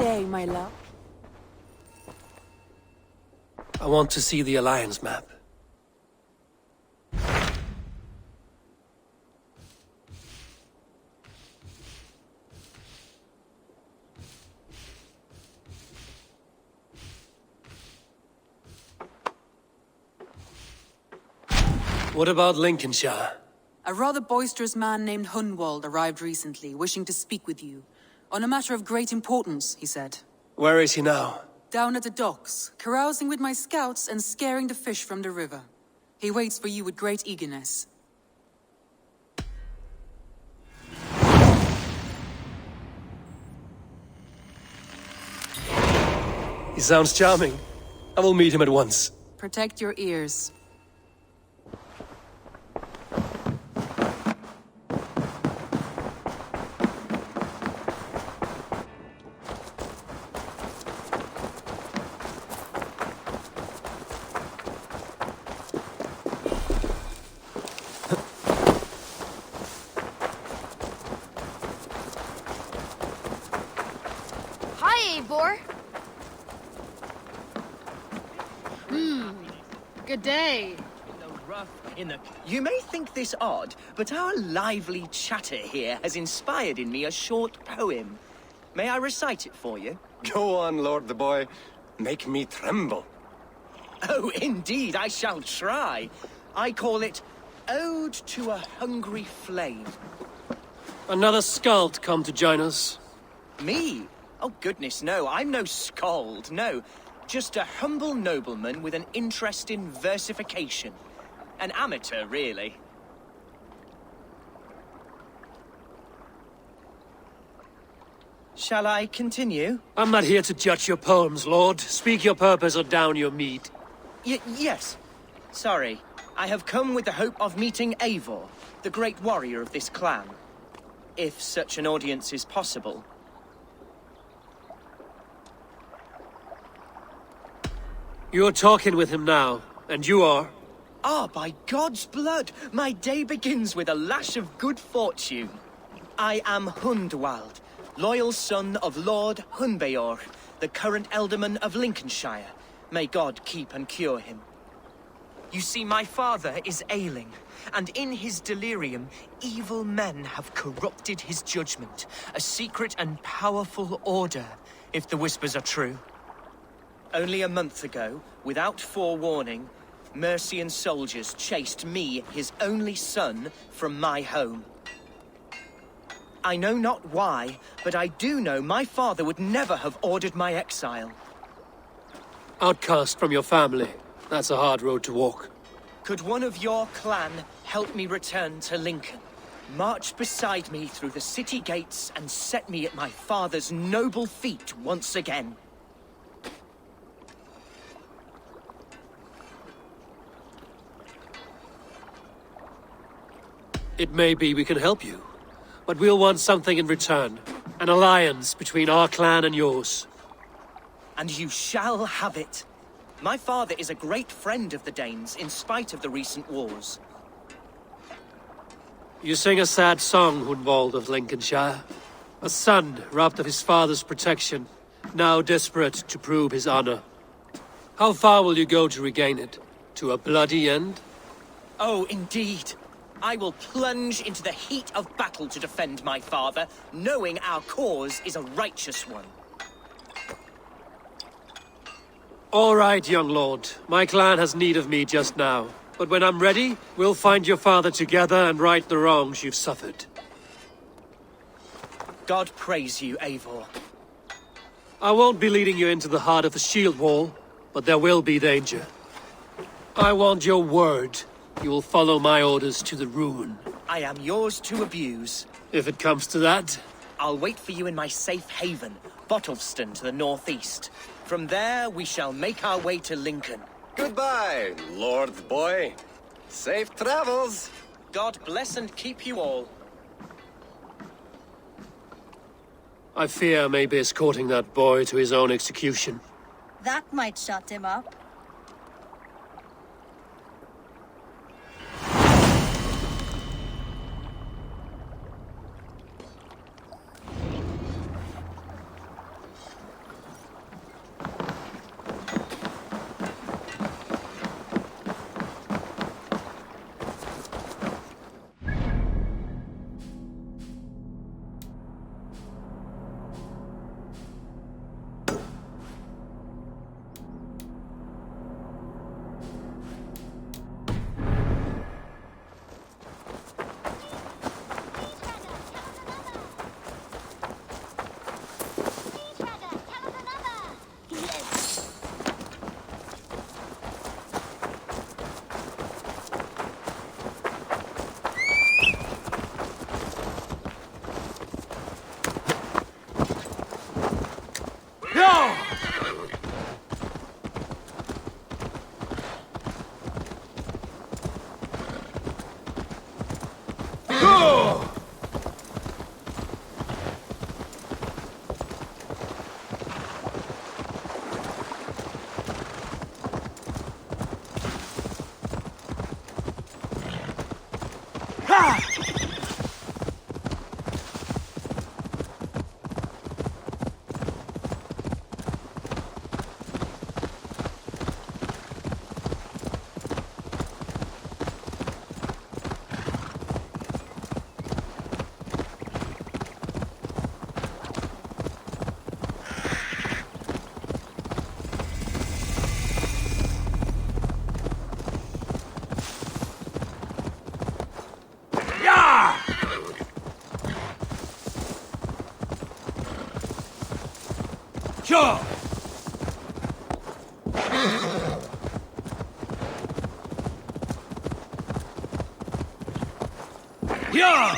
say, my love? I want to see the Alliance map. What about Lincolnshire? A rather boisterous man named Hunwald arrived recently, wishing to speak with you. On a matter of great importance, he said. Where is he now? Down at the docks, carousing with my scouts and scaring the fish from the river. He waits for you with great eagerness. He sounds charming. I will meet him at once. Protect your ears. Good day. You may think this odd, but our lively chatter here has inspired in me a short poem. May I recite it for you? Go on, Lord the Boy. Make me tremble. Oh, indeed, I shall try. I call it Ode to a Hungry Flame. Another skald come to join us. Me? Oh, goodness, no. I'm no skald, no. Just a humble nobleman with an interest in versification. An amateur, really. Shall I continue? I'm not here to judge your poems, Lord. Speak your purpose or down your meat. Yes. Sorry. I have come with the hope of meeting Eivor, the great warrior of this clan. If such an audience is possible. You're talking with him now, and you are? Ah, by God's blood, my day begins with a lash of good fortune. I am Hunwald, loyal son of Lord Hunbeor, the current Ealdorman of Lincolnshire. May God keep and cure him. You see, my father is ailing, and in his delirium, evil men have corrupted his judgment. A secret and powerful order, if the whispers are true. Only a month ago, without forewarning, Mercian soldiers chased me, his only son, from my home. I know not why, but I do know my father would never have ordered my exile. Outcast from your family. That's a hard road to walk. Could one of your clan help me return to Lincoln? March beside me through the city gates and set me at my father's noble feet once again. It may be we can help you, but we'll want something in return. An alliance between our clan and yours. And you shall have it. My father is a great friend of the Danes, in spite of the recent wars. You sing a sad song, Hunwald of Lincolnshire. A son robbed of his father's protection, now desperate to prove his honor. How far will you go to regain it? To a bloody end? Oh, indeed. I will plunge into the heat of battle to defend my father, knowing our cause is a righteous one. All right, young lord. My clan has need of me just now. But when I'm ready, we'll find your father together and right the wrongs you've suffered. God praise you, Eivor. I won't be leading you into the heart of the shield wall, but there will be danger. I want your word. You will follow my orders to the ruin. I am yours to abuse. If it comes to that. I'll wait for you in my safe haven, Bottleston to the northeast. From there, we shall make our way to Lincoln. Goodbye, Lord the Boy. Safe travels. God bless and keep you all. I fear I may be escorting that boy to his own execution. That might shut him up. Sure! Yeah!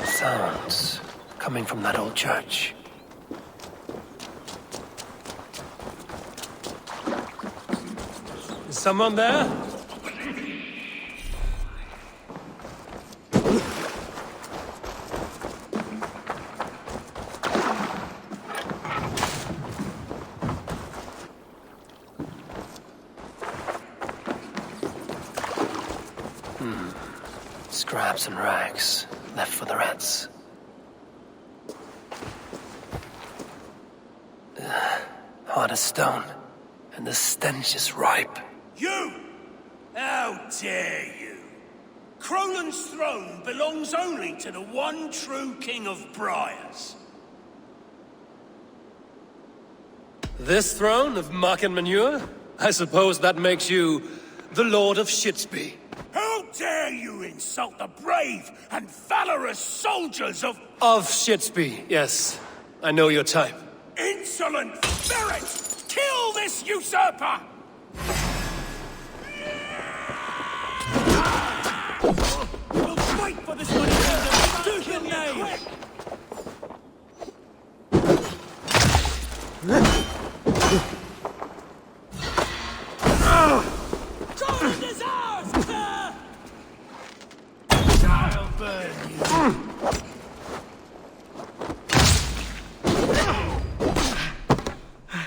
Sounds coming from that old church. Is someone there? Scraps and rags left for the rats. Hard as stone, and the stench is ripe. You! How dare you! Crolan's throne belongs only to the one true King of Briars. This throne of muck and manure? I suppose that makes you the Lord of Shitsby. How dare you insult the brave and valorous soldiers of... Of Shitsby, yes. I know your type. Insolent ferret! Kill this usurper! We'll fight for this one kingdom! Do your name! Crolan is ours! I'll burn you!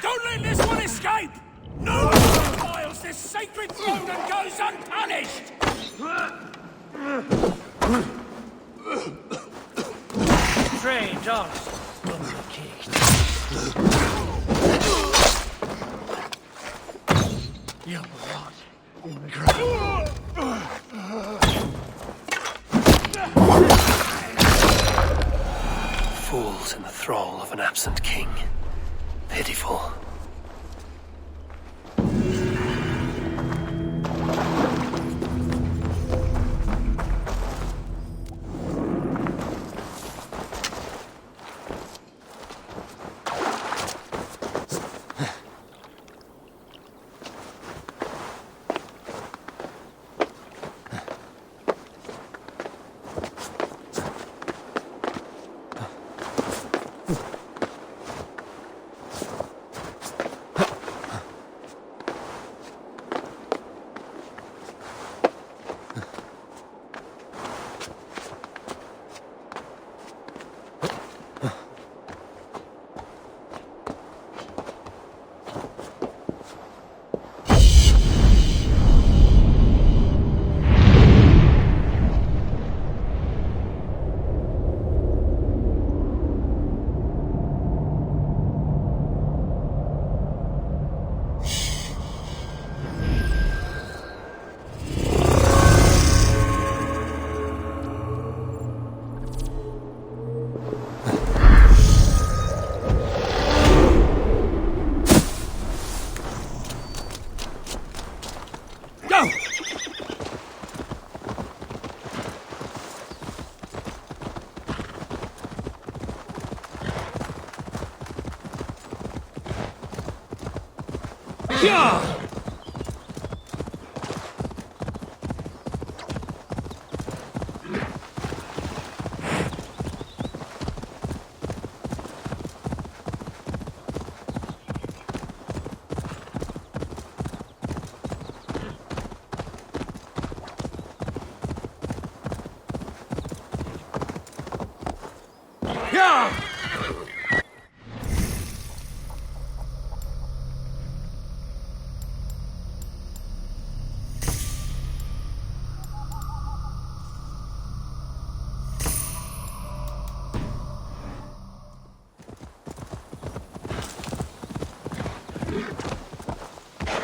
Don't let this one escape! No one violates this sacred throne and goes unpunished! Strange, honest. Your blood in ground. Fools in the thrall of an absent king. Pitiful.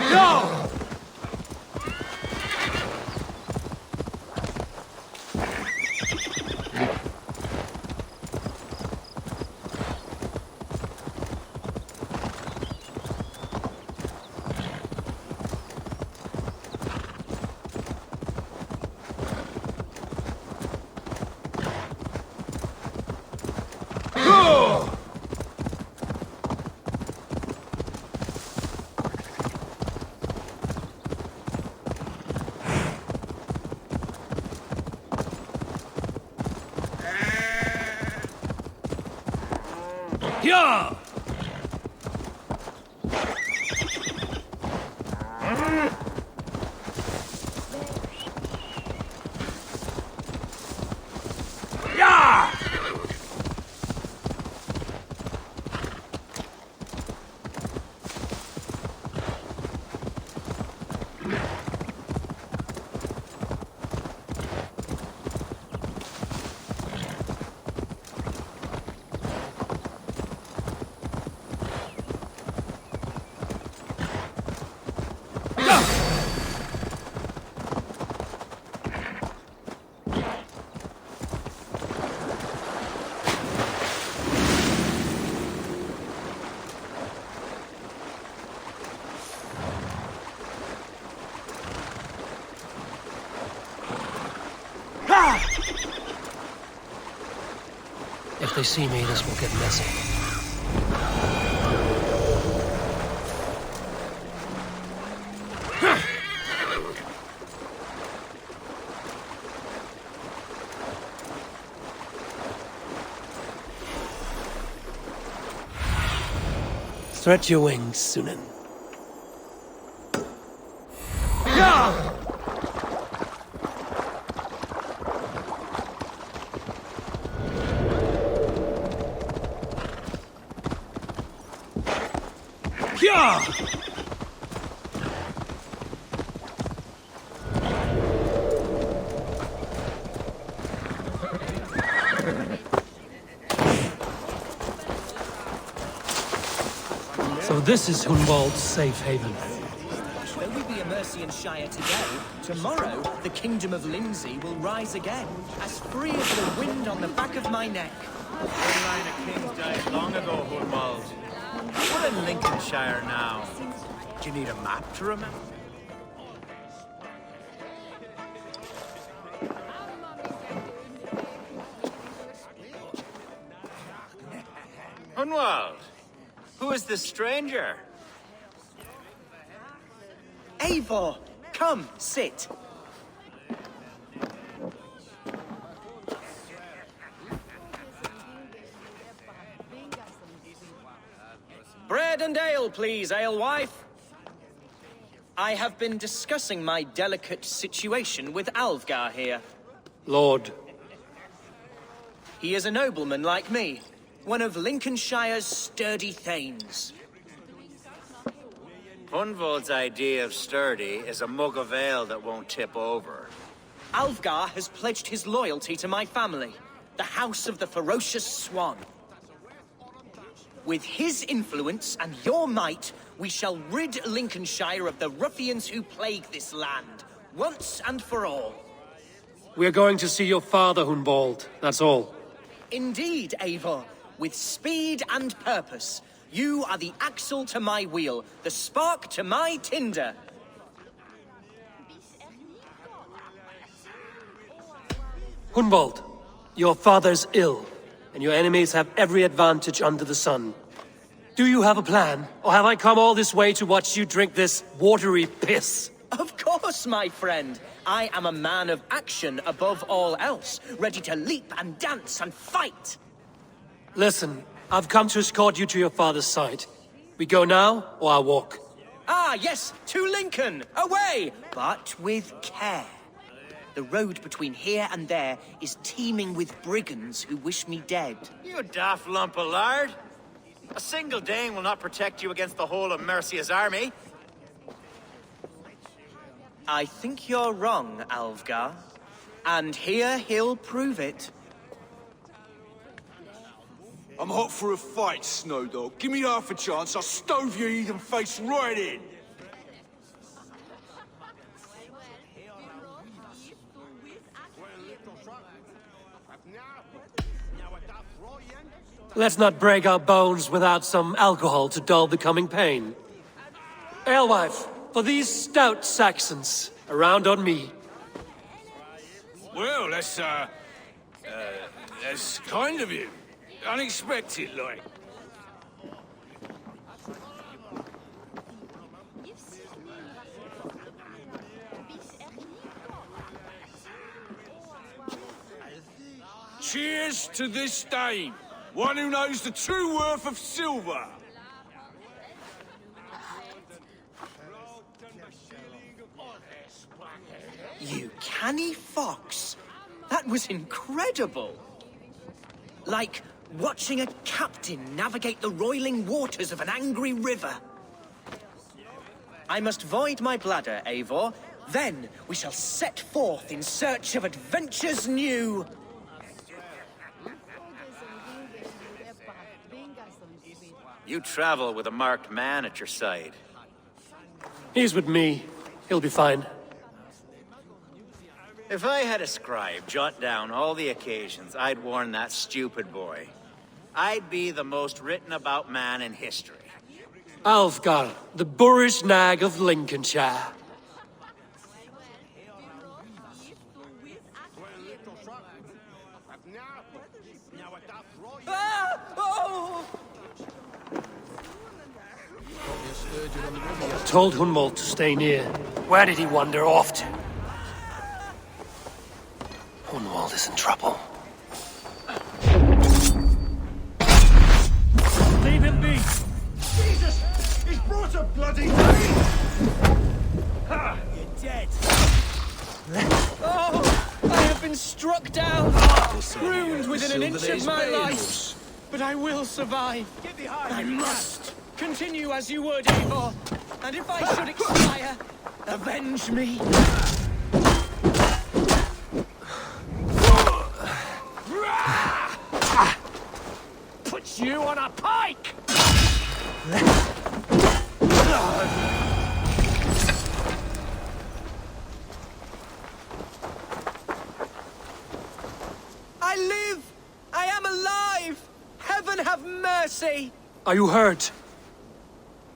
No! Yeah! If they see me, this will get messy. Stretch your wings, Sunan. So this is Hunwald's safe haven. Though we be a Mercian Shire today, tomorrow the Kingdom of Lindsey will rise again, as free as the wind on the back of my neck. Your line of kings died long ago, Hunwald. We're in Lincolnshire now. Do you need a map to remember? Hunwald, who is this stranger? Eivor, come, sit. Bread and ale, please, alewife. I have been discussing my delicate situation with Alvgar here. Lord. He is a nobleman like me, one of Lincolnshire's sturdy thanes. Hunwald's idea of sturdy is a mug of ale that won't tip over. Alvgar has pledged his loyalty to my family, the House of the Ferocious Swan. With his influence and your might, we shall rid Lincolnshire of the ruffians who plague this land, once and for all. We're going to see your father, Hunwald. That's all. Indeed, Eivor. With speed and purpose, you are the axle to my wheel, the spark to my tinder. Hunwald, your father's ill, and your enemies have every advantage under the sun. Do you have a plan, or have I come all this way to watch you drink this watery piss? Of course, my friend. I am a man of action above all else, ready to leap and dance and fight. Listen, I've come to escort you to your father's side. We go now, or I walk? Ah, yes, to Lincoln! Away! But with care. The road between here and there is teeming with brigands who wish me dead. You daft lump of lard! A single Dane will not protect you against the whole of Mercia's army. I think you're wrong, Alvgar. And here he'll prove it. I'm hot for a fight, Snowdog. Give me half a chance, I'll stove your heathen face right in. Let's not break our bones without some alcohol to dull the coming pain. Alewife, for these stout Saxons, around on me. Well, that's kind of you. Unexpected, like. Cheers to this Thegn, one who knows the true worth of silver. You canny fox. That was incredible. Like watching a captain navigate the roiling waters of an angry river. I must void my bladder, Eivor. Then we shall set forth in search of adventures new. You travel with a marked man at your side. He's with me. He'll be fine. If I had a scribe jot down all the occasions I'd warn that stupid boy, I'd be the most written about man in history. Alfgar, the boorish nag of Lincolnshire. Ah! Oh! Told Hunwald to stay near. Where did he wander off to? Hunwald is in trouble. Leave him be! Jesus! He's brought a bloody pain! Ha! You're dead. Oh! I have been struck down, ruined within an inch of my life. But I will survive. Get behind I me. must continue as you would, Eivor. And if I should expire, avenge me. Put you on a pike! I live! I am alive! Heaven have mercy! Are you hurt?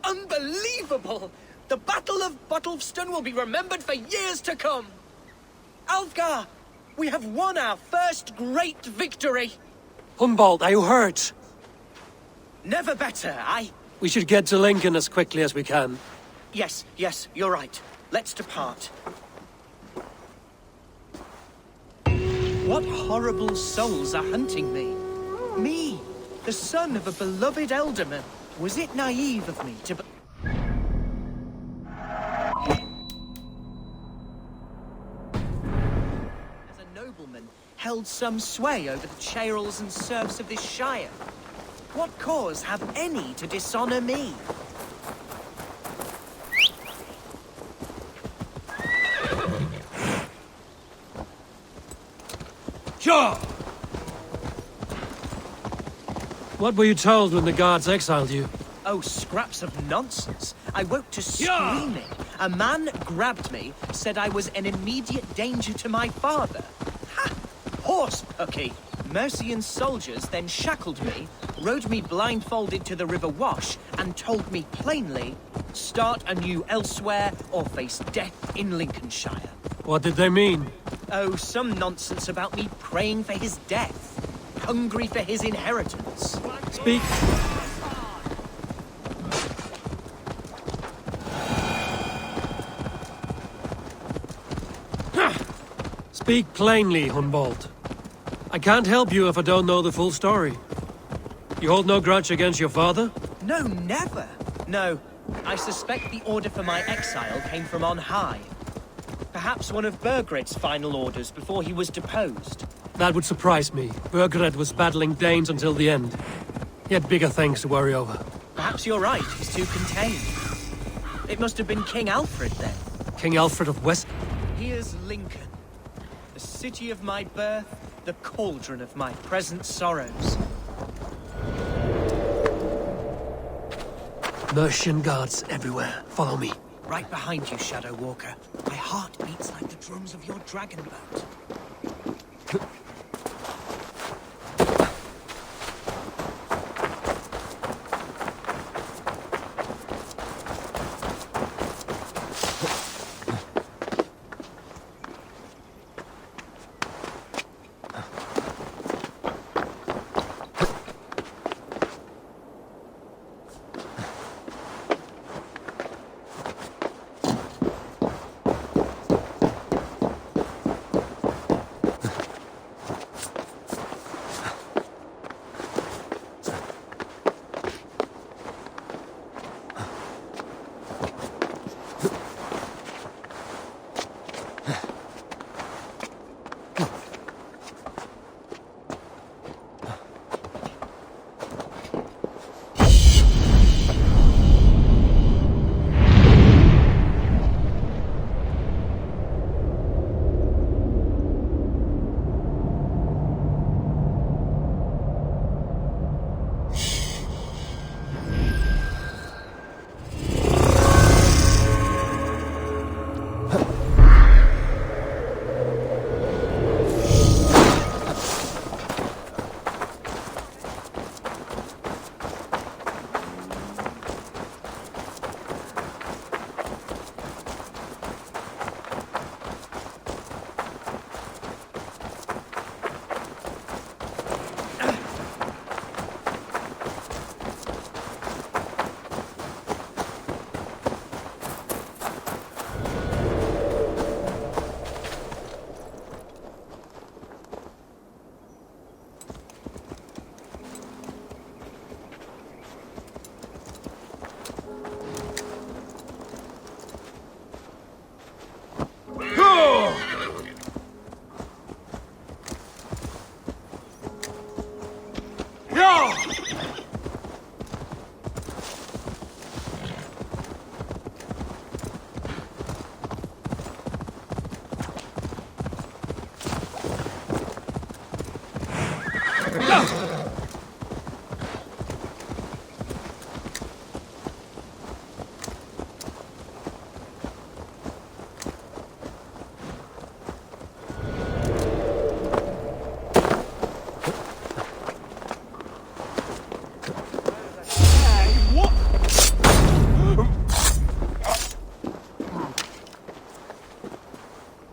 Unbelievable! The Battle of Bottlefston will be remembered for years to come! Alfgar, we have won our first great victory! Hunwald, are you hurt? Never better, We should get to Lincoln as quickly as we can. Yes, you're right. Let's depart. What horrible souls are hunting me? Me, the son of a beloved Ealdorman. Was it naive of me to... As a nobleman, held some sway over the churls and serfs of this shire. What cause have any to dishonor me? Sure! What were you told when the guards exiled you? Oh, scraps of nonsense. I woke to screaming. A man grabbed me, said I was an immediate danger to my father. Ha! Horse pucky. Mercian soldiers then shackled me, rode me blindfolded to the River Wash, and told me plainly, start anew elsewhere or face death in Lincolnshire. What did they mean? Oh, some nonsense about me praying for his death. Hungry for his inheritance. Speak. Speak plainly, Hunwald. I can't help you if I don't know the full story. You hold no grudge against your father? No, never. No, I suspect the order for my exile came from on high. Perhaps one of Burgred's final orders before he was deposed. That would surprise me. Burgred was battling Danes until the end. He had bigger things to worry over. Perhaps you're right, he's too contained. It must have been King Alfred then. King Alfred of West... Here's Lincoln. The city of my birth, the cauldron of my present sorrows. Mercian guards everywhere. Follow me. Right behind you, Shadow Walker. My heart beats like the drums of your dragon boat.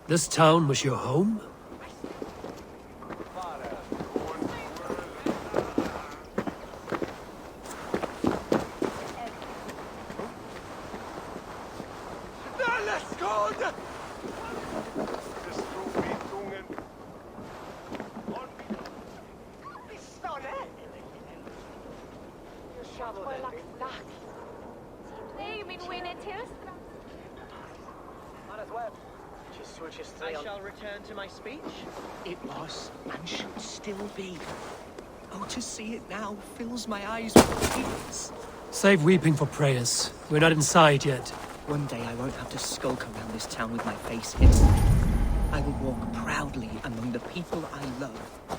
This town was your home? I shall return to my speech. It was, and should still be. Oh, to see it now fills my eyes with tears. Save weeping for prayers. We're not inside yet. One day I won't have to skulk around this town with my face hidden. I will walk proudly among the people I love.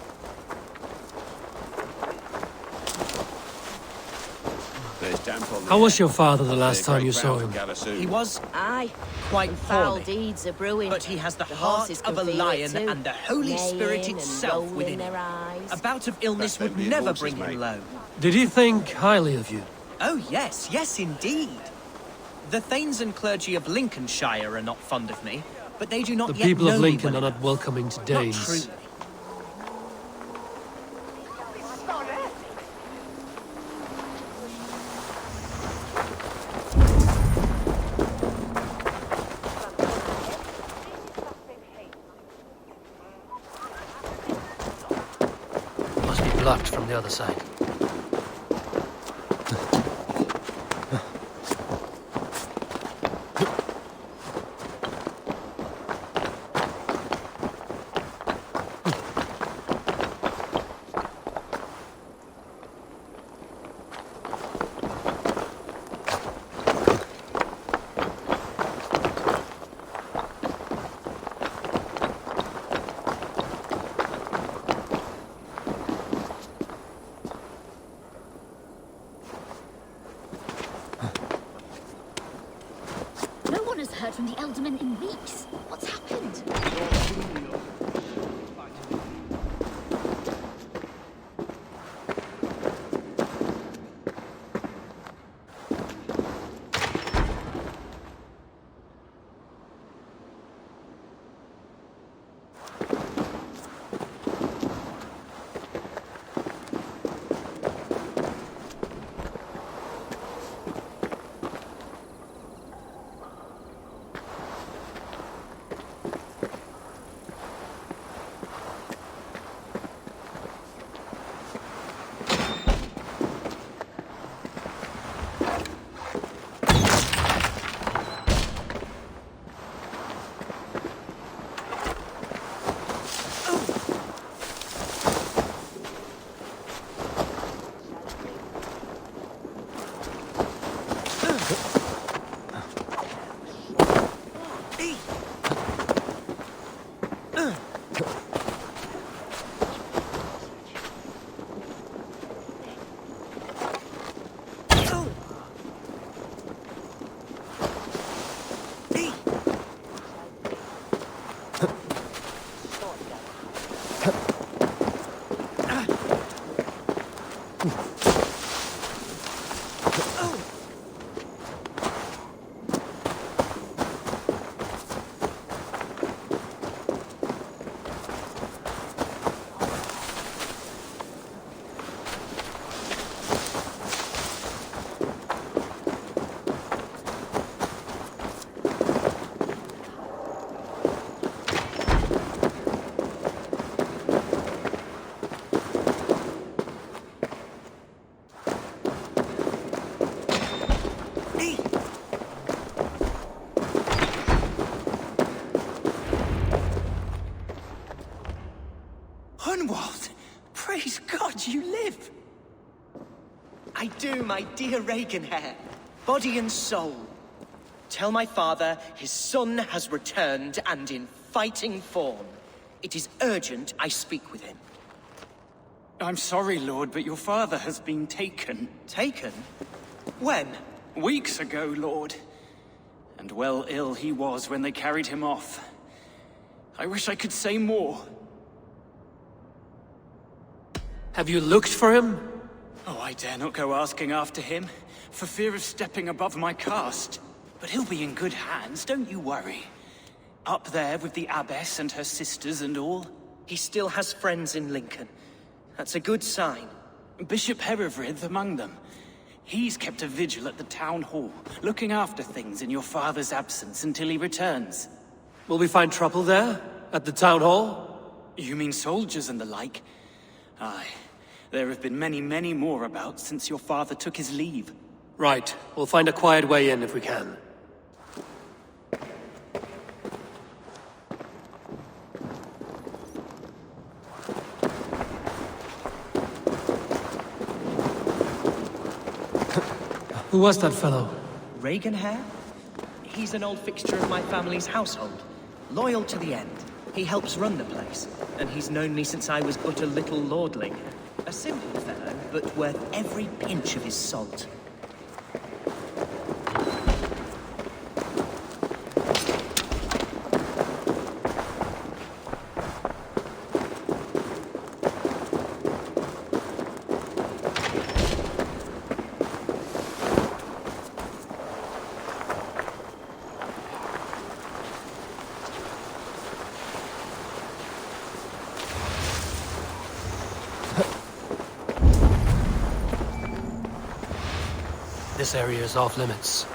How was your father the last time you saw him? He was Aye. quite Foul poorly, deeds are brewing. but he has the horses heart of a can feel it lion too. and the Holy Spirit Neighing itself and within rolling him. their eyes. A bout of illness would never bring him low. Did he think highly of you? Oh yes, yes indeed. The thanes and clergy of Lincolnshire are not fond of me, but they do not The yet people know of me Lincoln well are not enough. welcoming to Not Danes. truly. Must be blocked from the other side. No one has heard from the Ealdorman in weeks. What's happened? Hunwald! Praise God you live! I do, my dear Reaganhair. Body and soul. Tell my father his son has returned and in fighting form. It is urgent I speak with him. I'm sorry, Lord, but your father has been taken. Taken? When? Weeks ago, Lord. And well ill he was when they carried him off. I wish I could say more. Have you looked for him? Oh, I dare not go asking after him, for fear of stepping above my caste. But he'll be in good hands, don't you worry. Up there with the abbess and her sisters and all? He still has friends in Lincoln. That's a good sign. Bishop Herewrith among them. He's kept a vigil at the town hall, looking after things in your father's absence until he returns. Will we find trouble there? At the town hall? You mean soldiers and the like? Aye. There have been many, many more about since your father took his leave. Right. We'll find a quiet way in if we can. Who was that fellow? Ragenhair? He's an old fixture of my family's household. Loyal to the end. He helps run the place, and he's known me since I was but a little lordling. A simple fellow, but worth every pinch of his salt. This area is off limits.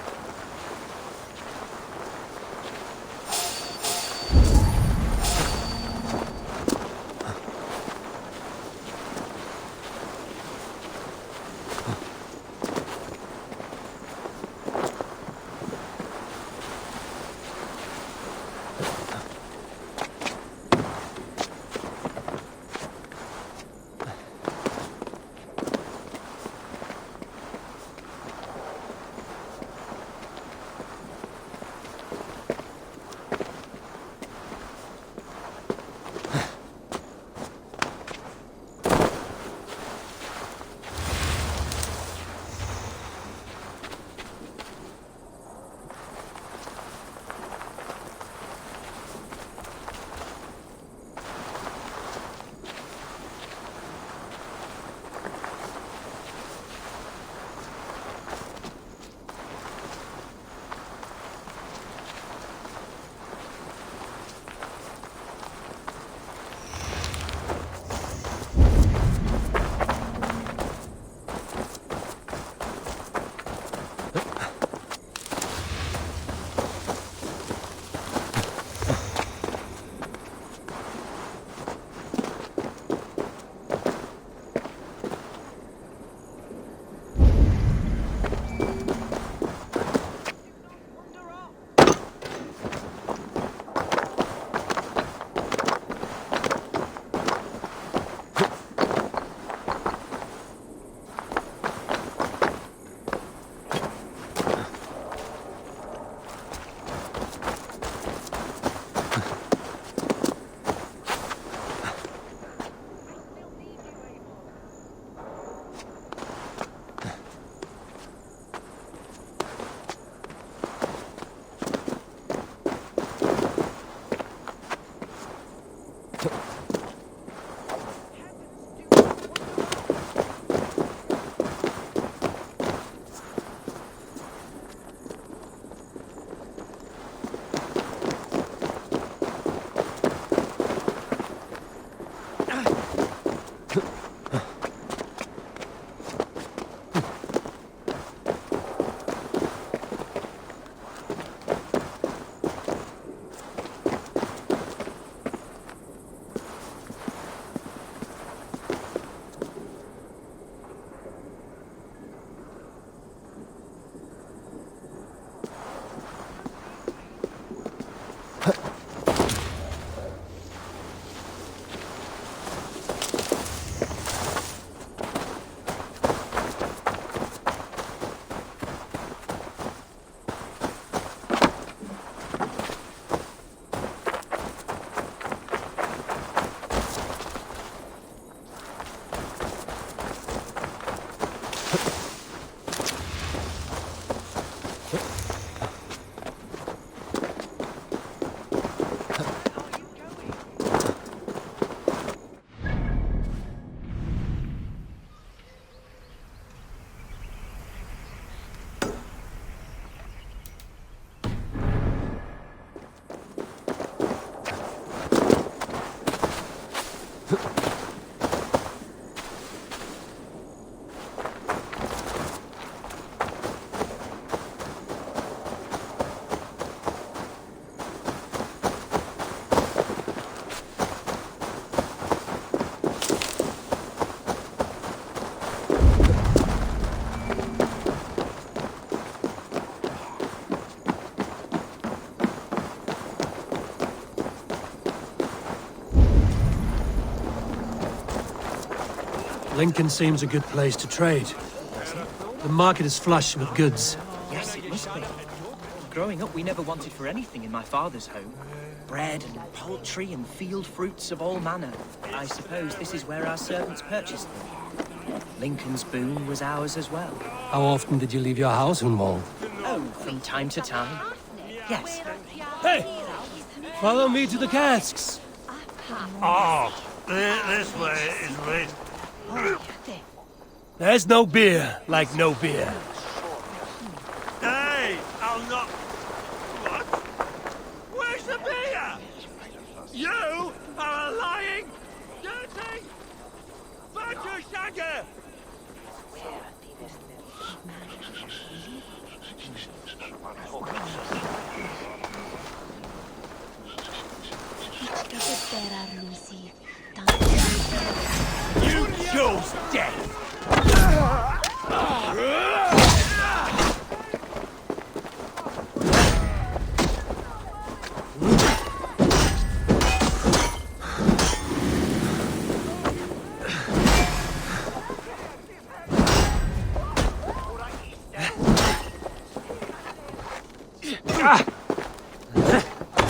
Lincoln seems a good place to trade. The market is flush with goods. Yes, it must be. Growing up, we never wanted for anything in my father's home. Bread and poultry and field fruits of all manner. I suppose this is where our servants purchased them. Lincoln's boon was ours as well. How often did you leave your house, Hunwald? Oh, from time to time. Yes. Hey! Follow me to the casks! Oh, this way is lit. There's no beer like no beer. Hey, I'll not... What? Where's the beer? You are a lying, dirty, badger shagger! You chose death!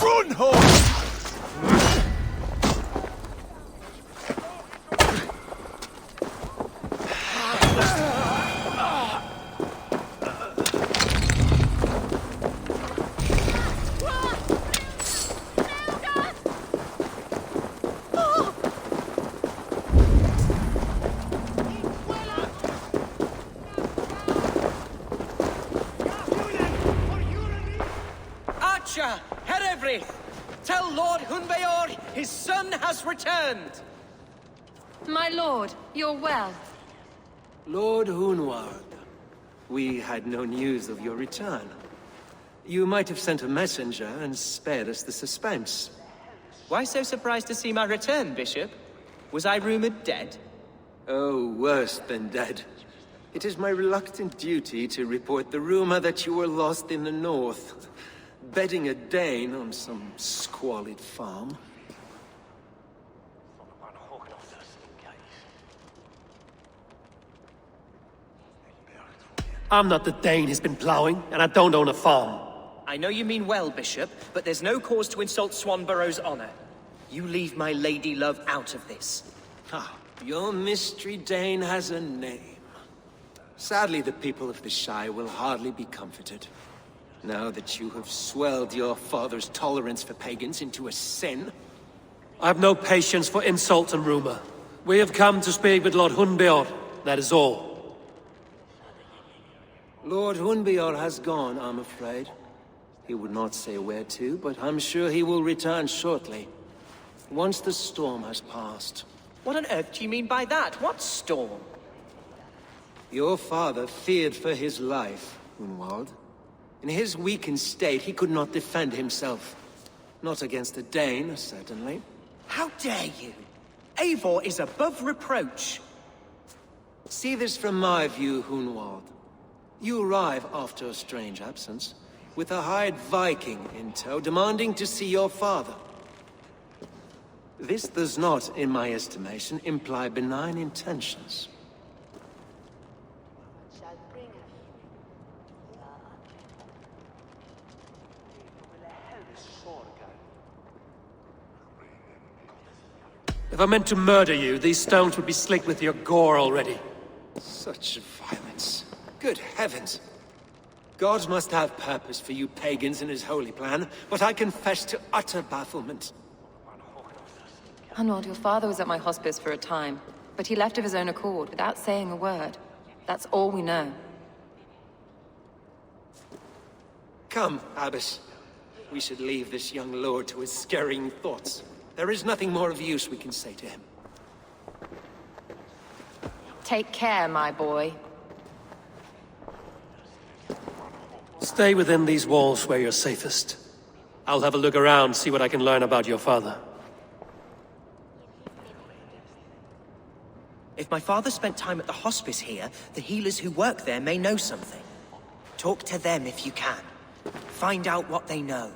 Run, horse! Tell Lord Hunbeor his son has returned! My lord, you're well. Lord Hunwald, we had no news of your return. You might have sent a messenger and spared us the suspense. Why so surprised to see my return, Bishop? Was I rumored dead? Oh, worse than dead. It is my reluctant duty to report the rumor that you were lost in the north, bedding a Dane on some squalid farm. I'm not the Dane he's been plowing, and I don't own a farm. I know you mean well, Bishop, but there's no cause to insult Swanborough's honor. You leave my lady love out of this. Ah, your mystery Dane has a name. Sadly, the people of the Shire will hardly be comforted. Now that you have swelled your father's tolerance for pagans into a sin. I have no patience for insult and rumor. We have come to speak with Lord Hunbeor, that is all. Lord Hunbeor has gone, I'm afraid. He would not say where to, but I'm sure he will return shortly. Once the storm has passed. What on earth do you mean by that? What storm? Your father feared for his life, Hunwald. In his weakened state, he could not defend himself. Not against a Dane, certainly. How dare you? Eivor is above reproach. See this from my view, Hunwald. You arrive after a strange absence, with a hired Viking in tow, demanding to see your father. This does not, in my estimation, imply benign intentions. If I meant to murder you, these stones would be slicked with your gore already. Such violence. Good heavens. God must have purpose for you pagans in his holy plan, but I confess to utter bafflement. Hunwald, your father was at my hospice for a time, but he left of his own accord, without saying a word. That's all we know. Come, Abbess. We should leave this young lord to his scurrying thoughts. There is nothing more of use we can say to him. Take care, my boy. Stay within these walls where you're safest. I'll have a look around, see what I can learn about your father. If my father spent time at the hospice here, the healers who work there may know something. Talk to them if you can. Find out what they know.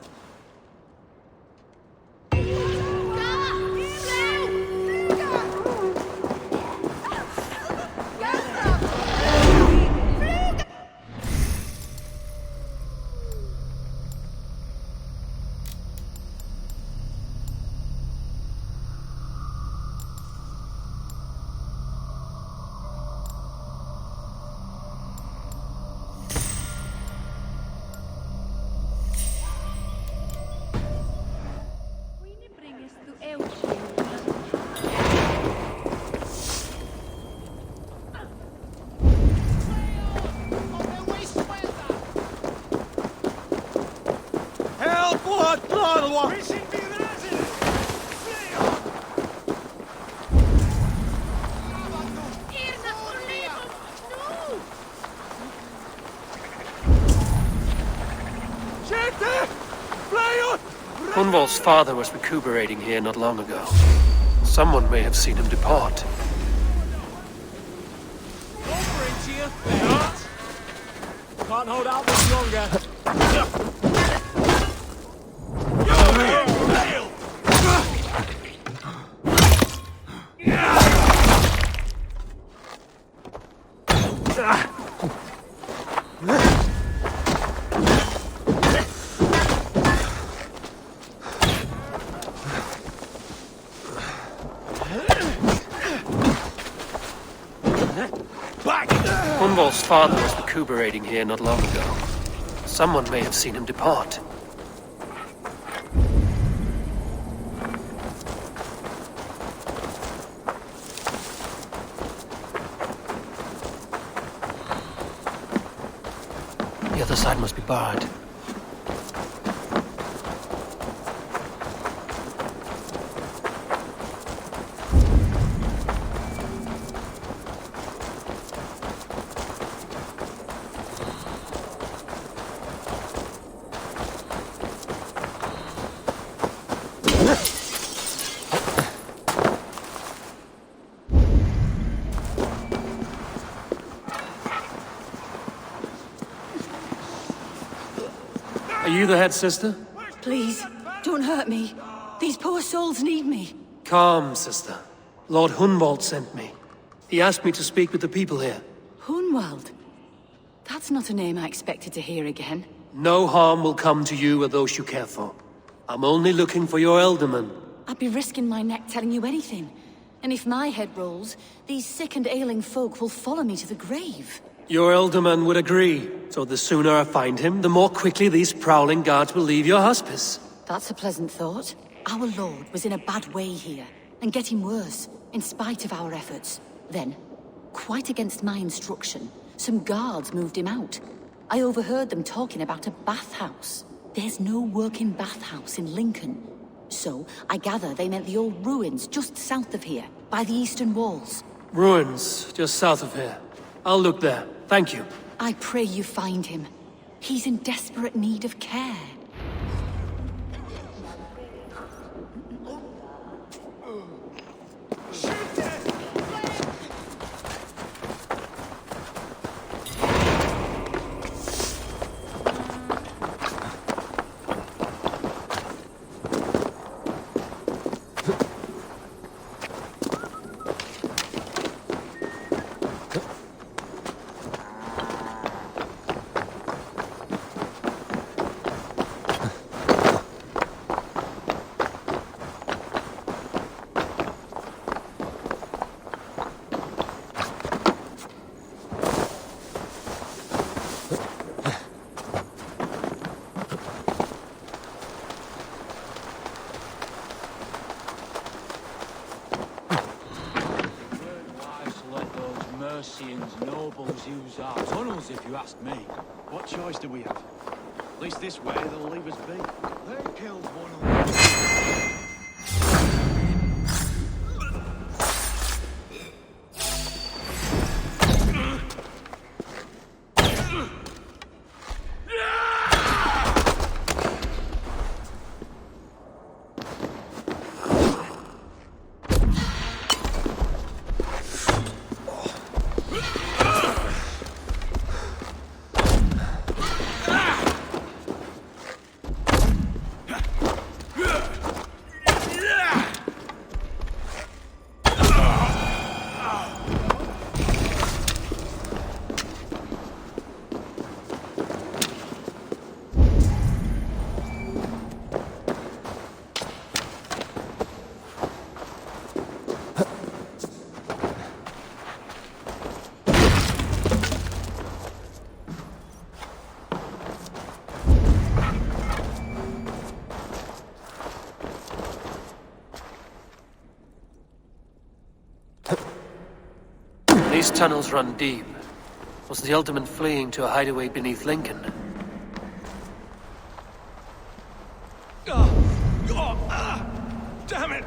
Hunwald's father was recuperating here not long ago. Someone may have seen him depart. Can't hold out much longer. Hunwald's father was recuperating here not long ago. Someone may have seen him depart. The other side must be barred. Are you the head sister? Please, don't hurt me. These poor souls need me. Calm, sister. Lord Hunwald sent me. He asked me to speak with the people here. Hunwald? That's not a name I expected to hear again. No harm will come to you or those you care for. I'm only looking for your Ealdorman. I'd be risking my neck telling you anything. And if my head rolls, these sick and ailing folk will follow me to the grave. Your Ealdorman would agree. So the sooner I find him, the more quickly these prowling guards will leave your hospice. That's a pleasant thought. Our lord was in a bad way here, and getting worse, in spite of our efforts. Then, quite against my instruction, some guards moved him out. I overheard them talking about a bathhouse. There's no working bathhouse in Lincoln. So, I gather they meant the old ruins just south of here, by the eastern walls. Ruins, just south of here. I'll look there. Thank you. I pray you find him. He's in desperate need of care. Nobles use our tunnels, if you ask me. What choice do we have? At least this way, they'll leave us be. They killed one of them. These tunnels run deep. Was the Ealdorman fleeing to a hideaway beneath Lincoln? Damn it!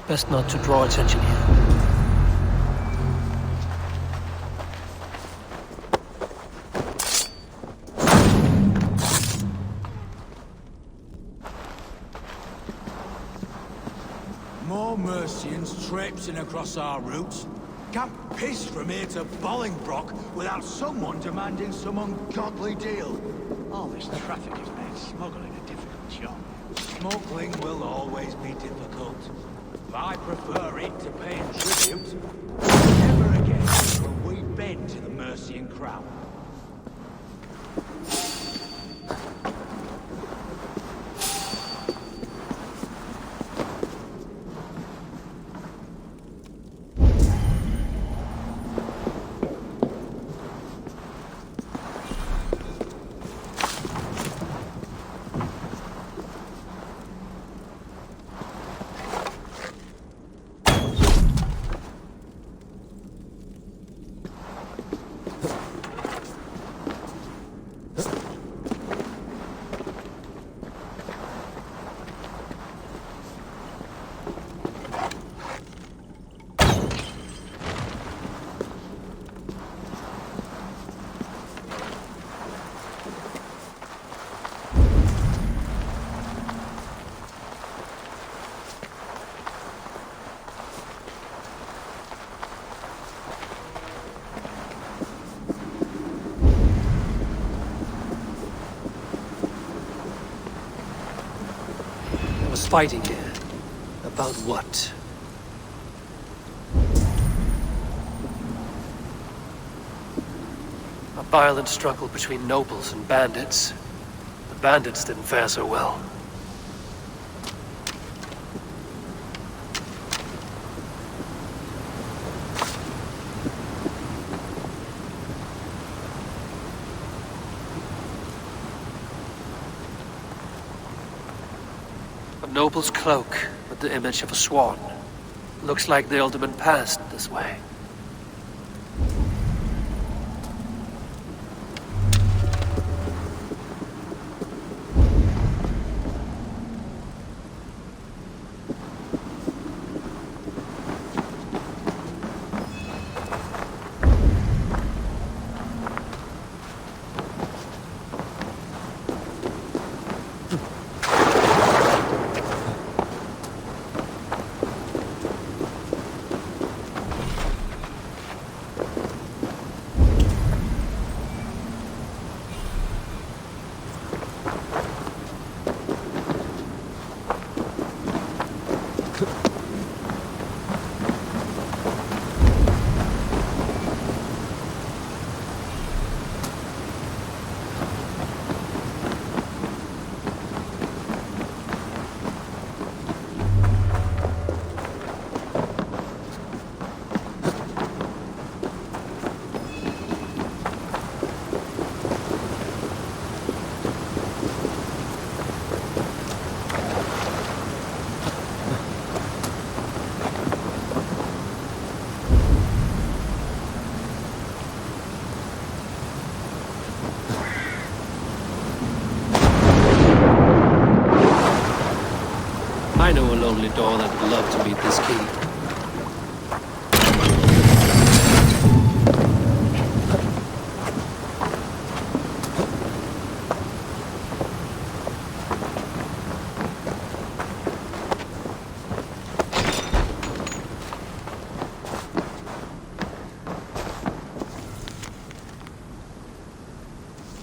Best not to draw attention here. More Mercians traipsing across our routes. Can't piss from here to Bolingbroke without someone demanding some ungodly deal. All this traffic has made smuggling a difficult job. Smuggling will always be difficult. But I prefer it to paying tribute. Never again will we bend to the Mercian crown. Fighting here. About what? A violent struggle between nobles and bandits. The bandits didn't fare so well. Noble's cloak with the image of a swan. Looks like the Ealdorman passed this way. I know a lonely door that would love to meet this key.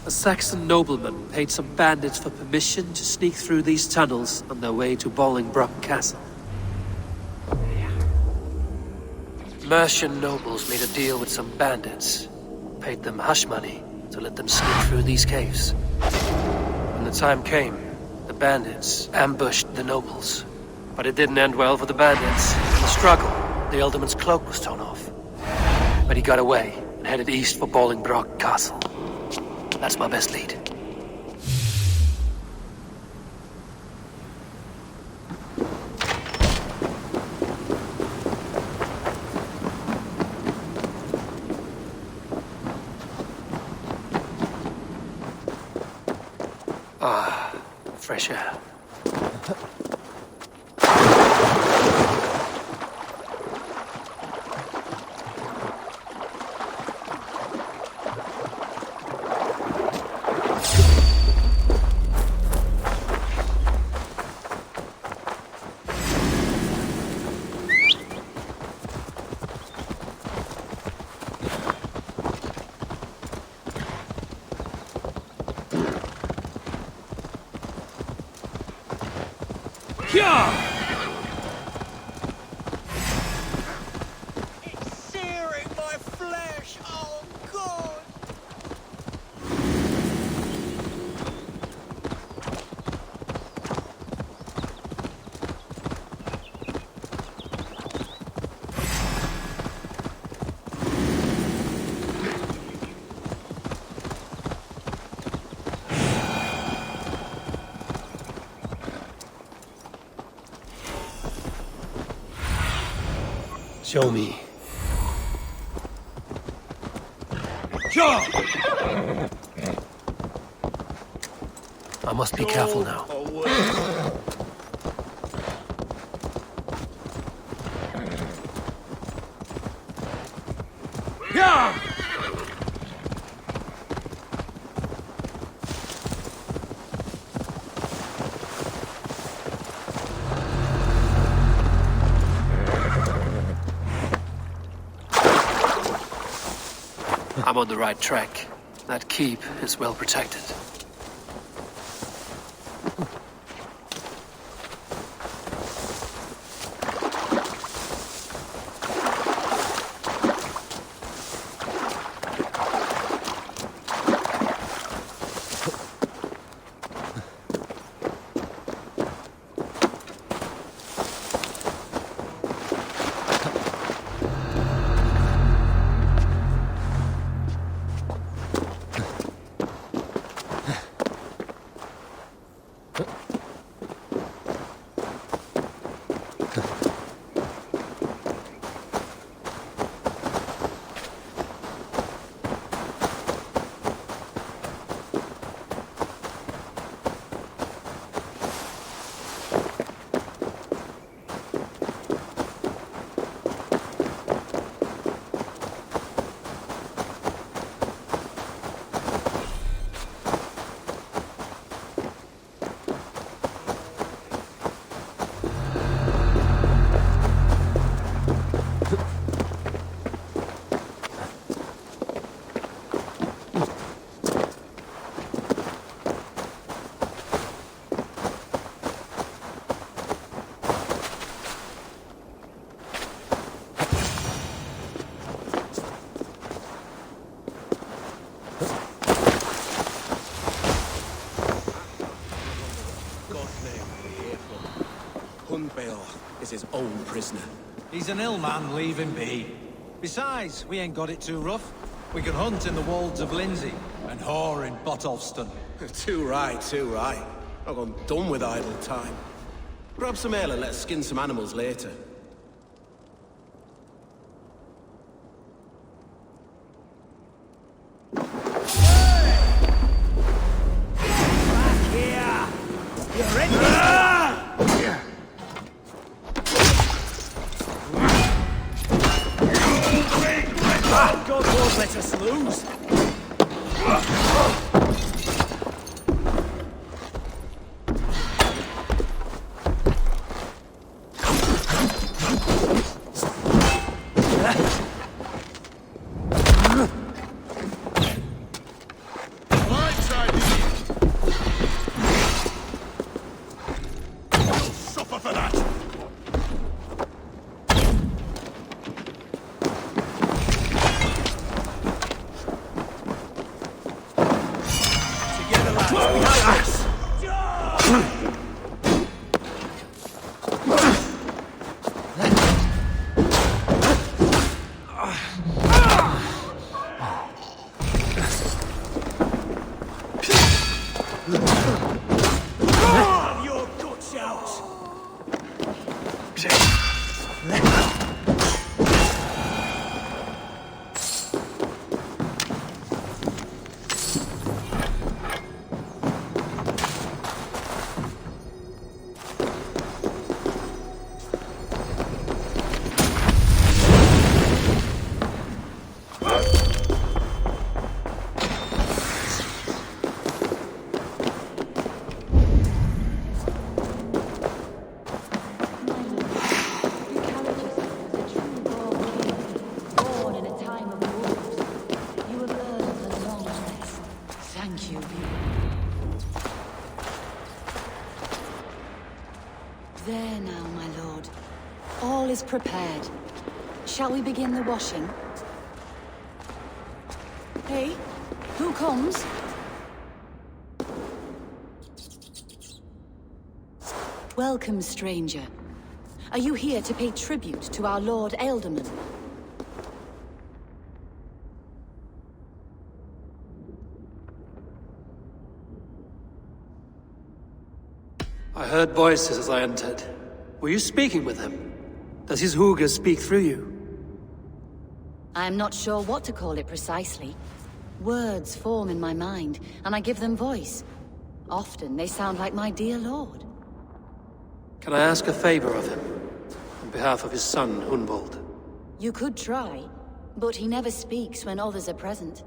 A Saxon nobleman paid some bandits for permission to sneak through these tunnels on their way to Bolingbroke Castle. Mercian nobles made a deal with some bandits, paid them hush money to let them sneak through these caves. When the time came, the bandits ambushed the nobles. But it didn't end well for the bandits. In the struggle, the Ealdorman's cloak was torn off. But he got away and headed east for Bolingbroke Castle. That's my best lead. Ah, fresh air. It's searing my flesh. Oh, God. Show me. I must be careful now. I'm on the right track. That keep is well protected. Is his own prisoner. He's an ill man, leave him be. Besides, we ain't got it too rough. We can hunt in the wolds of Lindsey and whore in Botolston. Too right, too right. I've gone done with idle time. Grab some ale and let's skin some animals later. Let us lose. Right side. Your guts out! There now, my lord. All is prepared. Shall we begin the washing? Hey, who comes? Welcome, stranger. Are you here to pay tribute to our Lord Ealdorman? I heard voices as I entered. Were you speaking with him? Does his hooga speak through you? I'm not sure what to call it precisely. Words form in my mind, and I give them voice. Often they sound like my dear lord. Can I ask a favor of him? On behalf of his son, Hunwald. You could try, but he never speaks when others are present.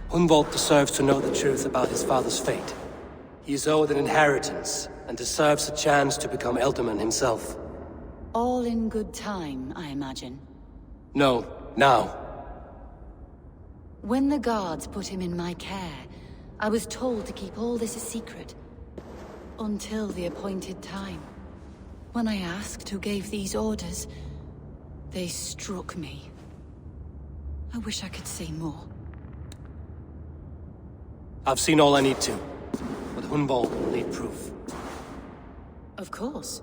Hunwald deserves to know the truth about his father's fate. He is owed an inheritance, and deserves a chance to become Ealdorman himself. All in good time, I imagine. No, now. When the guards put him in my care, I was told to keep all this a secret. Until the appointed time. When I asked who gave these orders, they struck me. I wish I could say more. I've seen all I need to, but Hunwald will need proof. Of course.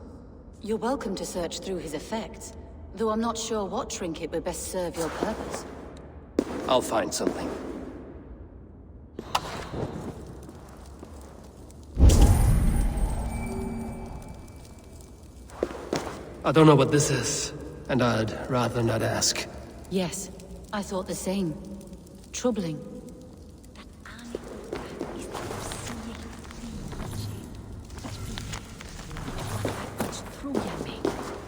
You're welcome to search through his effects, though I'm not sure what trinket would best serve your purpose. I'll find something. I don't know what this is, and I'd rather not ask. Yes, I thought the same. Troubling.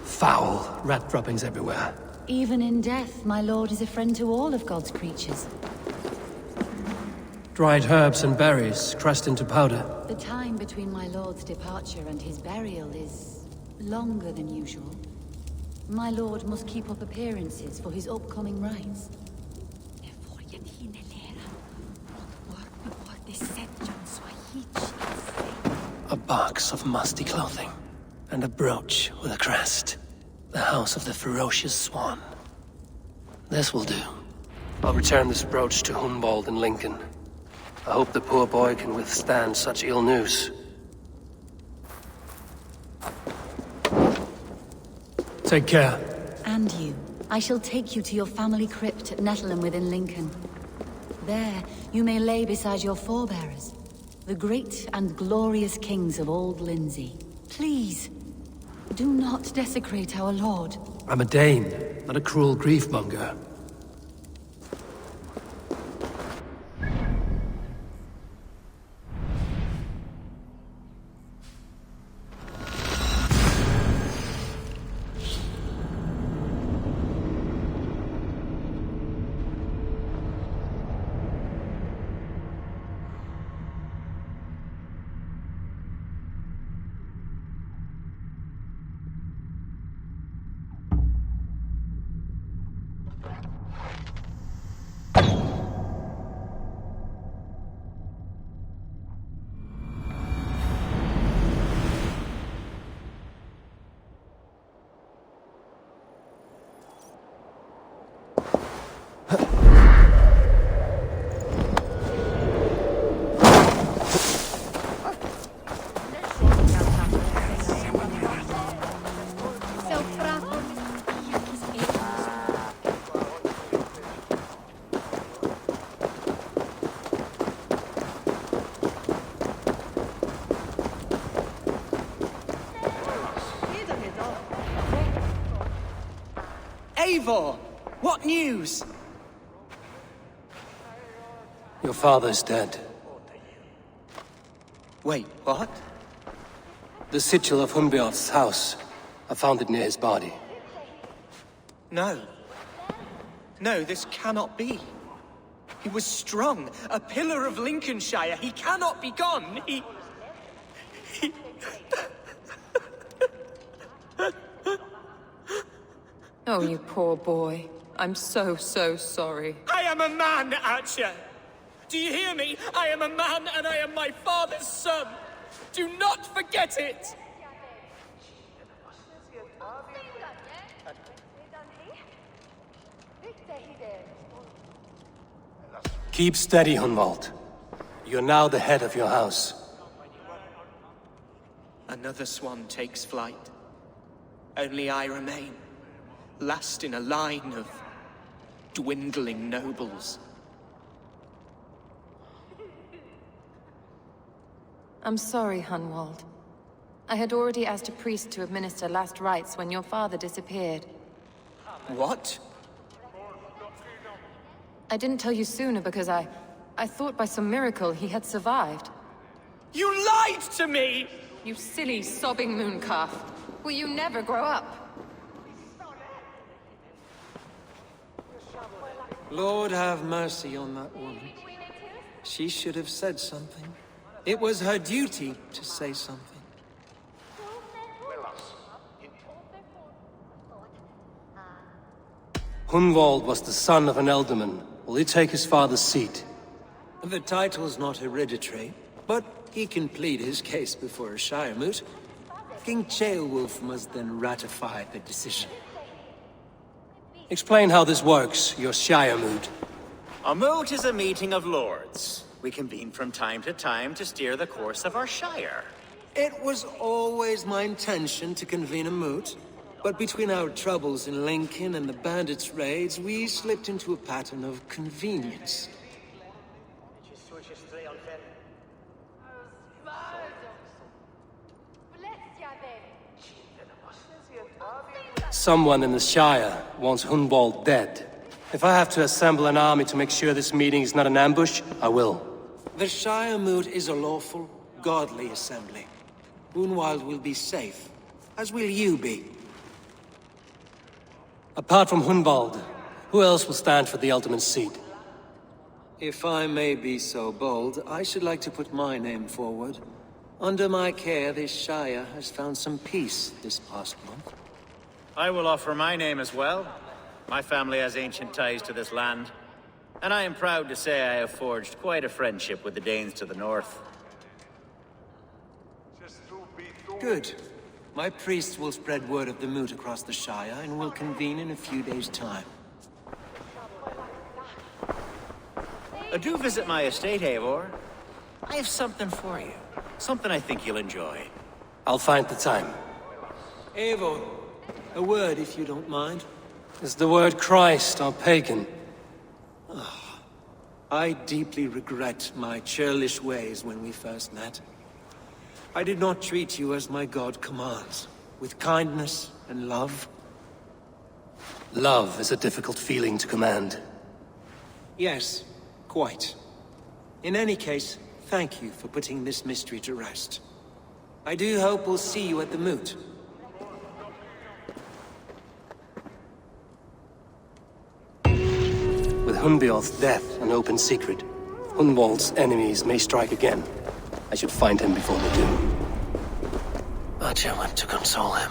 Foul, rat droppings everywhere. Even in death, my lord is a friend to all of God's creatures. Dried herbs and berries, crushed into powder. The time between my lord's departure and his burial is longer than usual. My lord must keep up appearances for his upcoming rites. A box of musty clothing, and a brooch with a crest. The house of the ferocious swan. This will do. I'll return this brooch to Hunwald in Lincoln. I hope the poor boy can withstand such ill news. Take care. And you. I shall take you to your family crypt at Nettleton within Lincoln. There, you may lay beside your forebearers, the great and glorious kings of Old Lindsey. Please, do not desecrate our lord. I'm a Dane, not a cruel griefmonger. Eivor! What news? Your father's dead. Wait, what? The sigil of Hunbeorth's house. I found it near his body. No. No, this cannot be. He was strong, a pillar of Lincolnshire. He cannot be gone. He... Oh, you poor boy. I'm so sorry. I am a man, Archer! Do you hear me? I am a man and I am my father's son! Do not forget it! Keep steady, Hunwald. You're now the head of your house. Another swan takes flight. Only I remain, last in a line of dwindling nobles. I'm sorry, Hunwald. I had already asked a priest to administer last rites when your father disappeared. What? I didn't tell you sooner because I thought by some miracle he had survived. You lied to me! You silly, sobbing mooncalf. Will you never grow up? Lord have mercy on that woman. She should have said something. It was her duty to say something. Hunwald was the son of an Ealdorman. Will he take his father's seat? The title's not hereditary, but he can plead his case before a Shire moot. King Ceolwulf must then ratify the decision. Explain how this works, your Shire moot. A moot is a meeting of lords. We convene from time to time to steer the course of our Shire. It was always my intention to convene a moot, but between our troubles in Lincoln and the bandits' raids, we slipped into a pattern of convenience. Someone in the Shire wants Hunwald dead. If I have to assemble an army to make sure this meeting is not an ambush, I will. The Shire moot is a lawful, godly assembly. Hunwald will be safe, as will you be. Apart from Hunwald, who else will stand for the Ealdorman's seat? If I may be so bold, I should like to put my name forward. Under my care, this Shire has found some peace this past month. I will offer my name as well. My family has ancient ties to this land, and I am proud to say I have forged quite a friendship with the Danes to the north. Good. My priests will spread word of the moot across the Shire, and will convene in a few days' time. Do visit my estate, Eivor. I have something for you. Something I think you'll enjoy. I'll find the time. Eivor, a word if you don't mind. Is the word Christ or pagan? I deeply regret my churlish ways when we first met. I did not treat you as my god commands, with kindness and love. Love is a difficult feeling to command. Yes, quite. In any case, thank you for putting this mystery to rest. I do hope we'll see you at the moot. With Hunbeorth's death an open secret, Hunwald's enemies may strike again. I should find him before they do. Archer went to console him.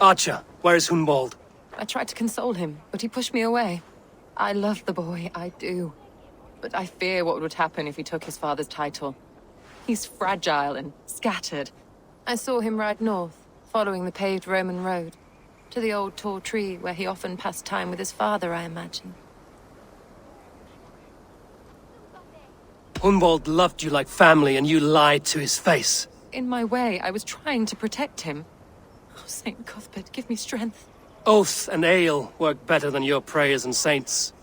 Archer, where is Hunwald? I tried to console him, but he pushed me away. I love the boy, I do. But I fear what would happen if he took his father's title. He's fragile and scattered. I saw him ride north, following the paved Roman road. To the old tall tree where he often passed time with his father, I imagine. Hunwald loved you like family and you lied to his face. In my way, I was trying to protect him. Oh, Saint Cuthbert, give me strength. Oath and ale work better than your prayers and saints.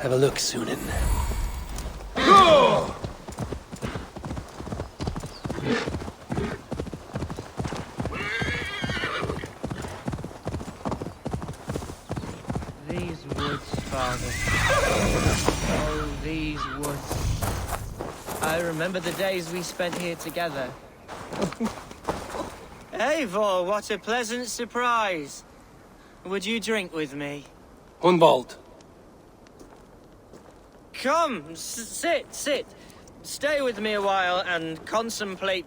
Have a look, Sunan. These woods, Father. Oh, these woods. I remember the days we spent here together. Eivor, what a pleasant surprise. Would you drink with me? Hunwald. Come, sit. Stay with me a while and contemplate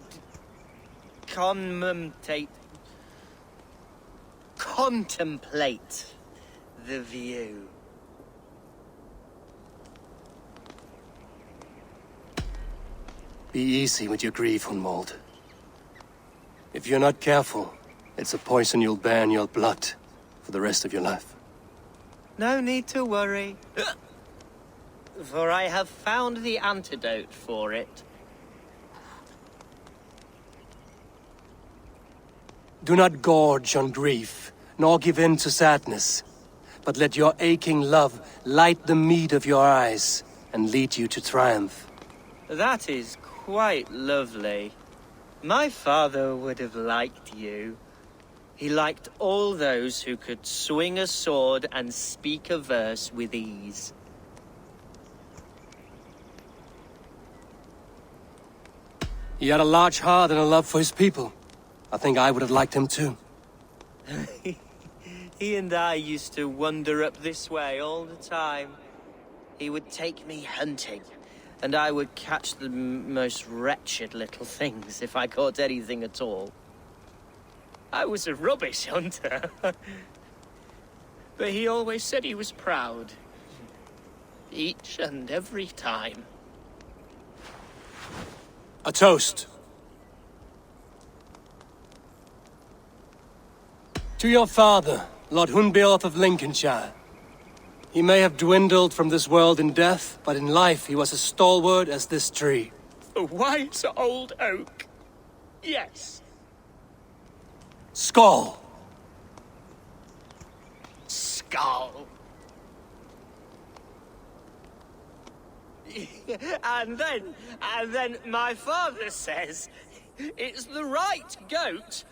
the view. Be easy with your grief, Hunwald. If you're not careful, it's a poison you'll bear in your blood for the rest of your life. No need to worry. For I have found the antidote for it. Do not gorge on grief, nor give in to sadness, but let your aching love light the mead of your eyes and lead you to triumph. That is quite lovely. My father would have liked you. He liked all those who could swing a sword and speak a verse with ease. He had a large heart and a love for his people. I think I would have liked him too. He and I used to wander up this way all the time. He would take me hunting, and I would catch the most wretched little things if I caught anything at all. I was a rubbish hunter. But he always said he was proud. Each and every time. A toast. To your father, Lord Hunbeorth of Lincolnshire. He may have dwindled from this world in death, but in life he was as stalwart as this tree. A wise old oak. Yes. Skull. Skull. And then my father says, it's the right goat,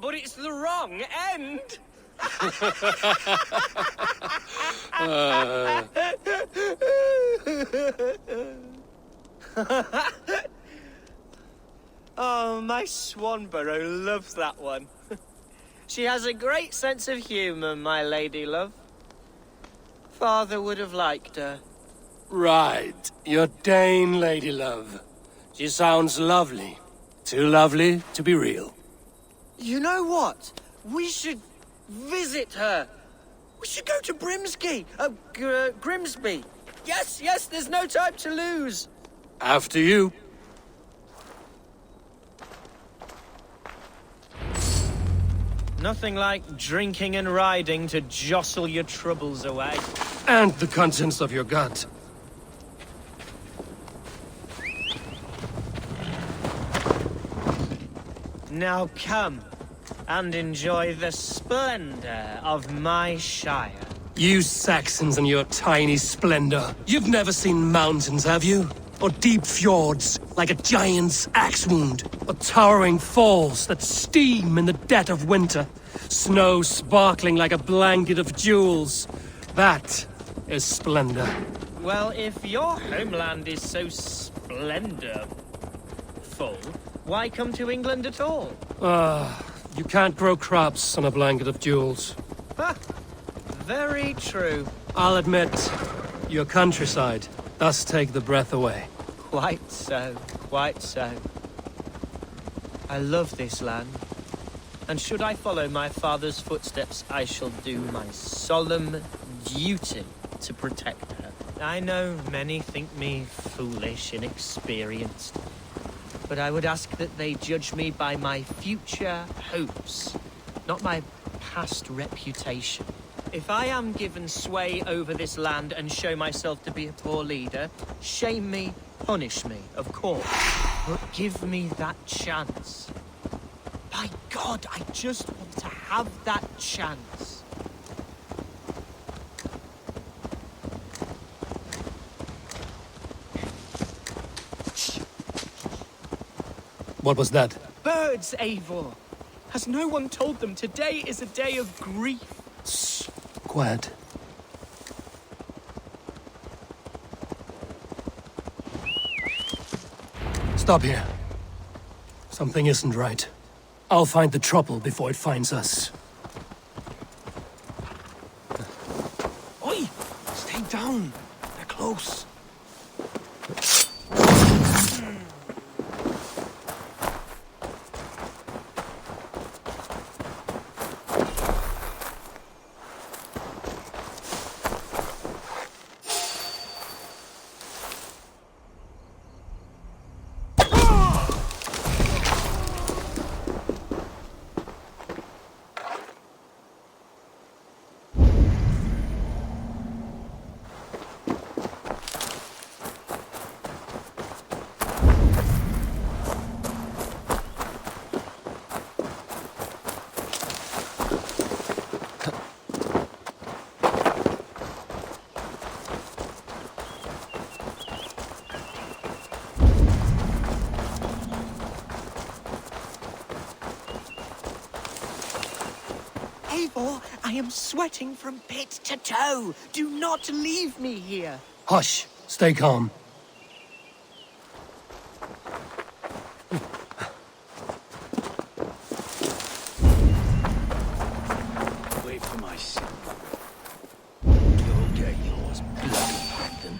but it's the wrong end. Oh, my Swanborough loves that one. She has a great sense of humour, my lady love. Father would have liked her. Right. Your Dane lady love. She sounds lovely. Too lovely to be real. You know what? We should visit her. We should go to Grimsby. Yes, yes, there's no time to lose. After you. Nothing like drinking and riding to jostle your troubles away. And the contents of your gut. Now come and enjoy the splendor of my shire. You Saxons and your tiny splendor. You've never seen mountains, have you? Or deep fjords, like a giant's axe wound. Or towering falls that steam in the dead of winter. Snow sparkling like a blanket of jewels. That is splendor. Well, if your homeland is so splendorful, why come to England at all? You can't grow crops on a blanket of jewels. Ha! Very true. I'll admit, your countryside does take the breath away. Quite so, quite so. I love this land. And should I follow my father's footsteps, I shall do my solemn duty to protect her. I know many think me foolish, inexperienced. But I would ask that they judge me by my future hopes, not my past reputation. If I am given sway over this land and show myself to be a poor leader, shame me, punish me, of course. But give me that chance. By God, I just want to have that chance. What was that? Birds, Eivor! Has no one told them today is a day of grief? Shh. Quiet. Stop here. Something isn't right. I'll find the trouble before it finds us. Oi! Stay down. They're close. I am sweating from pit to toe. Do not leave me here. Hush. Stay calm. Wait for my son. You'll get yours, bloody Hampton.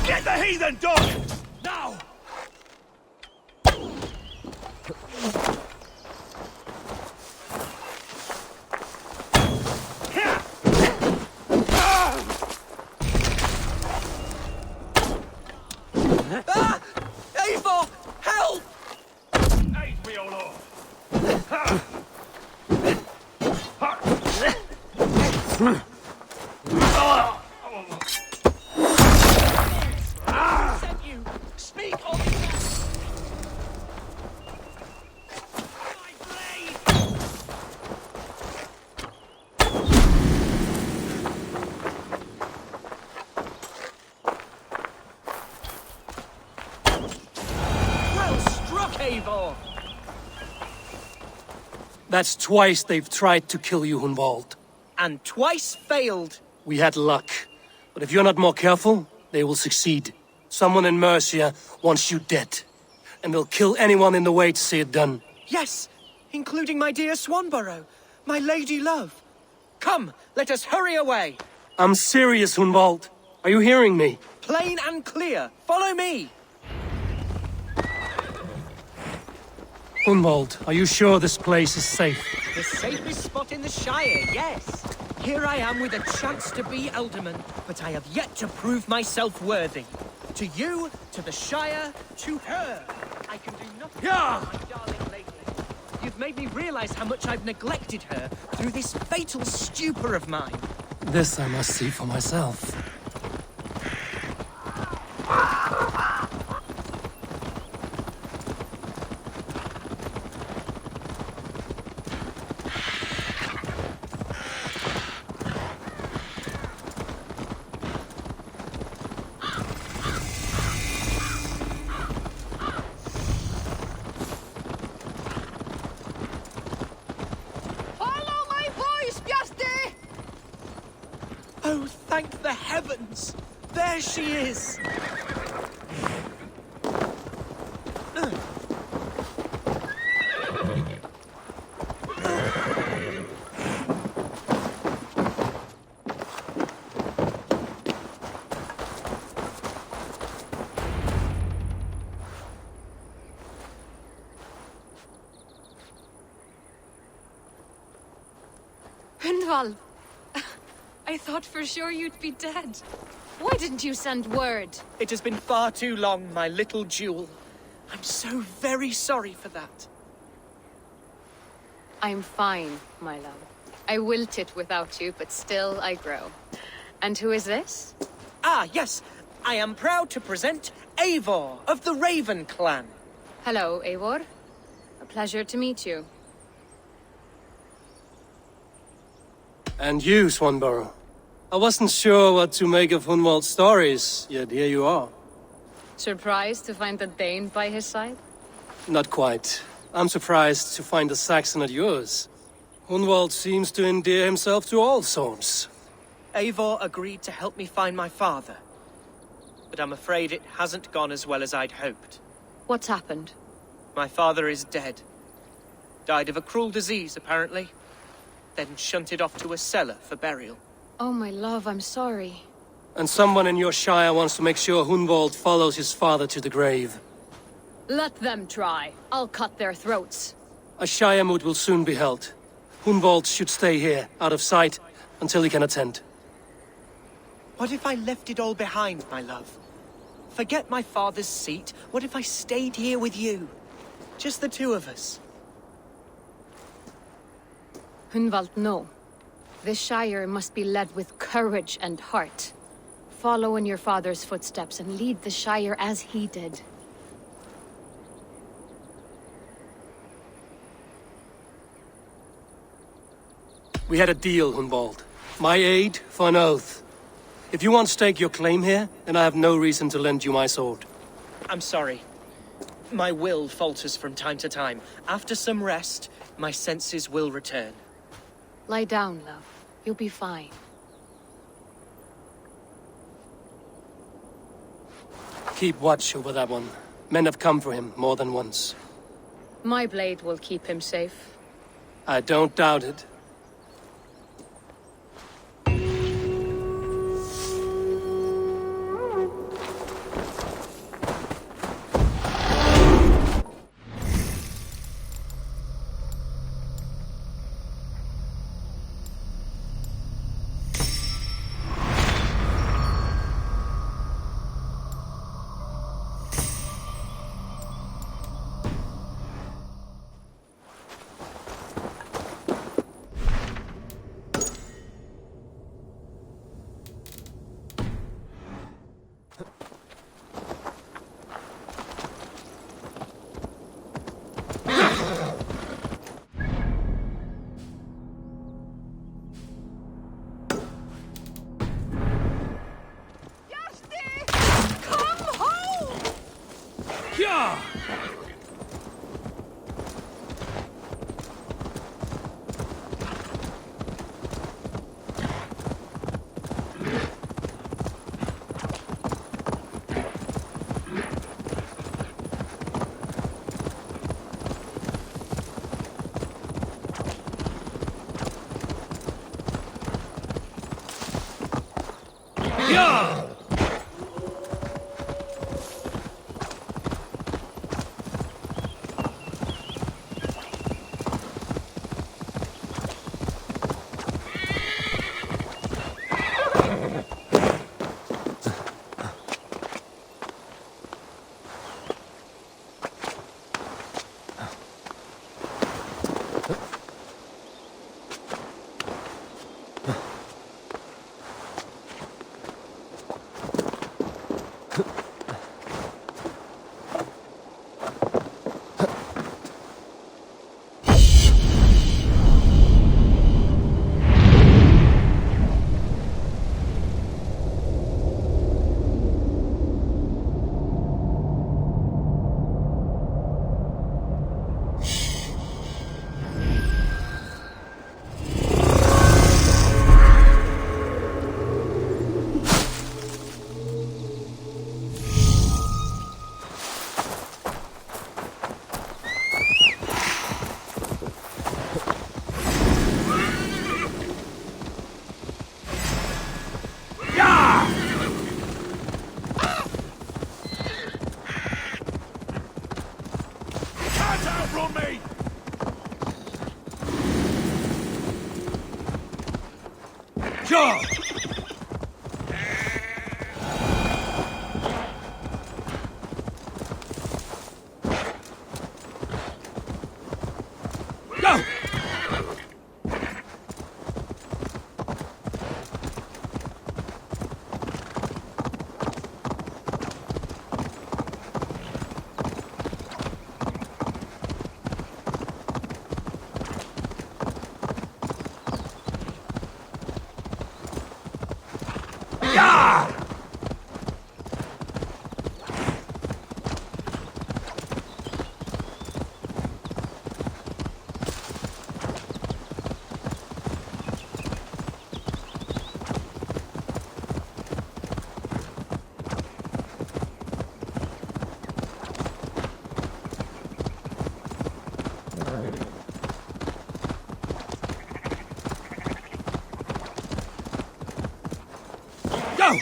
Get the heathen dog! Now! Ah! Eivor! Help! Aid me, O Lord! Sent you! Speak or be dead! My blade! That's twice they've tried to kill you, Hunwald. And twice failed. We had luck. But if you're not more careful, they will succeed. Someone in Mercia wants you dead. And they'll kill anyone in the way to see it done. Yes, including my dear Swanborough, my lady love. Come, let us hurry away. I'm serious, Hunwald. Are you hearing me? Plain and clear. Follow me. Hunwald, are you sure this place is safe? The safest spot in the Shire, yes. Here I am with a chance to be Ealdorman, but I have yet to prove myself worthy. To you, to the Shire, to her. I can do nothing for my darling lately. You've made me realize how much I've neglected her through this fatal stupor of mine. This I must see for myself. Oh, thank the heavens! There she is! Hunwald! I thought for sure you'd be dead. Why didn't you send word? It has been far too long, my little jewel. I'm so very sorry for that. I'm fine, my love. I wilted without you, but still I grow. And who is this? Ah, yes. I am proud to present Eivor of the Raven clan. Hello, Eivor. A pleasure to meet you. And you, Swanborough. I wasn't sure what to make of Hunwald's stories, yet here you are. Surprised to find the Dane by his side? Not quite. I'm surprised to find a Saxon at yours. Hunwald seems to endear himself to all sorts. Eivor agreed to help me find my father. But I'm afraid it hasn't gone as well as I'd hoped. What's happened? My father is dead. Died of a cruel disease, apparently. Then shunted off to a cellar for burial. Oh, my love, I'm sorry. And someone in your shire wants to make sure Hunwald follows his father to the grave. Let them try. I'll cut their throats. A shire moot will soon be held. Hunwald should stay here, out of sight, until he can attend. What if I left it all behind, my love? Forget my father's seat. What if I stayed here with you? Just the two of us. Hunwald, no. This Shire must be led with courage and heart. Follow in your father's footsteps and lead the Shire as he did. We had a deal, Hunwald. My aid for an oath. If you want to stake your claim here, then I have no reason to lend you my sword. I'm sorry. My will falters from time to time. After some rest, my senses will return. Lie down, love. You'll be fine. Keep watch over that one. Men have come for him more than once. My blade will keep him safe. I don't doubt it. Yeah! Go! Go!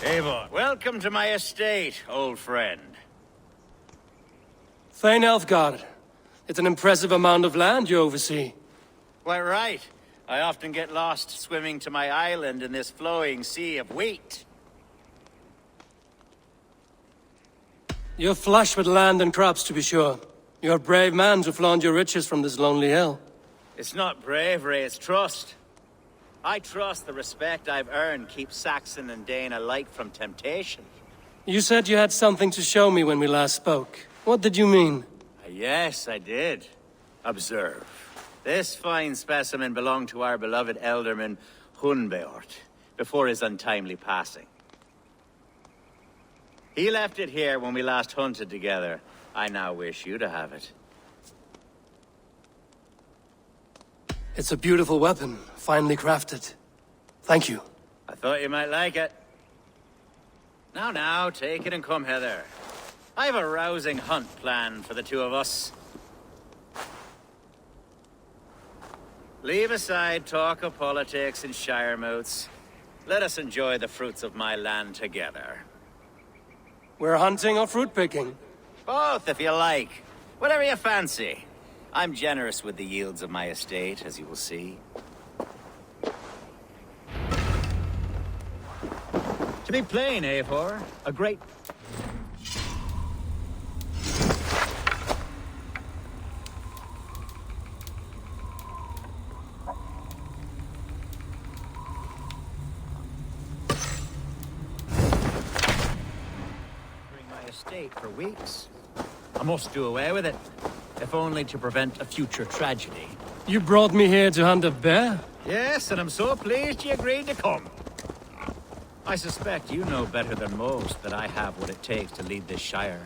Eivor, welcome to my estate, old friend. Thegn Elfgard. It's an impressive amount of land you oversee. Quite right. I often get lost swimming to my island in this flowing sea of wheat. You're flush with land and crops, to be sure. You're a brave man to flaunt your riches from this lonely hill. It's not bravery, it's trust. I trust the respect I've earned keeps Saxon and Dane alike from temptation. You said you had something to show me when we last spoke. What did you mean? Yes, I did. Observe. This fine specimen belonged to our beloved Ealdorman Hunwald before his untimely passing. He left it here when we last hunted together. I now wish you to have it. It's a beautiful weapon, finely crafted. Thank you. I thought you might like it. Now, take it and come hither. I have a rousing hunt planned for the two of us. Leave aside talk of politics and shire moots. Let us enjoy the fruits of my land together. We're hunting or fruit picking? Both, if you like. Whatever you fancy. I'm generous with the yields of my estate, as you will see. To be plain, Eivor, a great... My estate for weeks. I must do away with it, if only to prevent a future tragedy. You brought me here to hunt a bear? Yes, and I'm so pleased you agreed to come. I suspect you know better than most that I have what it takes to lead this shire.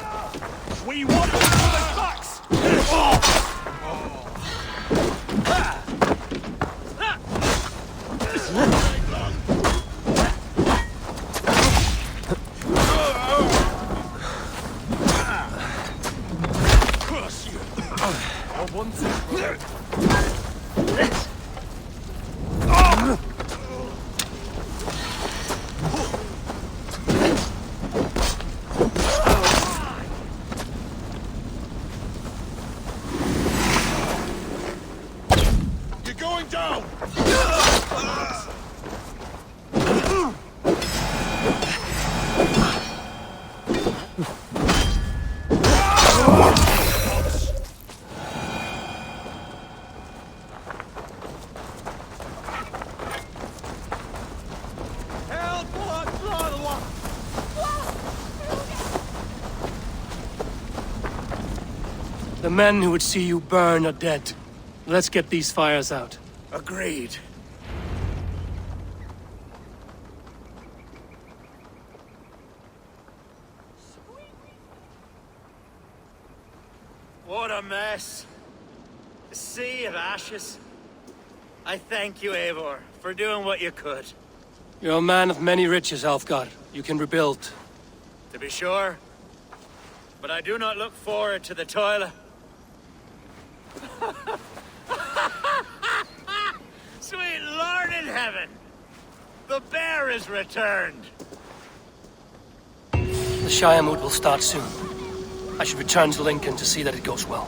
The men who would see you burn are dead. Let's get these fires out. Agreed. What a mess. A sea of ashes. I thank you, Eivor, for doing what you could. You're a man of many riches, Alfgar. You can rebuild. To be sure. But I do not look forward to the toil. Sweet Lord in heaven! The bear is returned! The Shire mood will start soon. I should return to Lincoln to see that it goes well.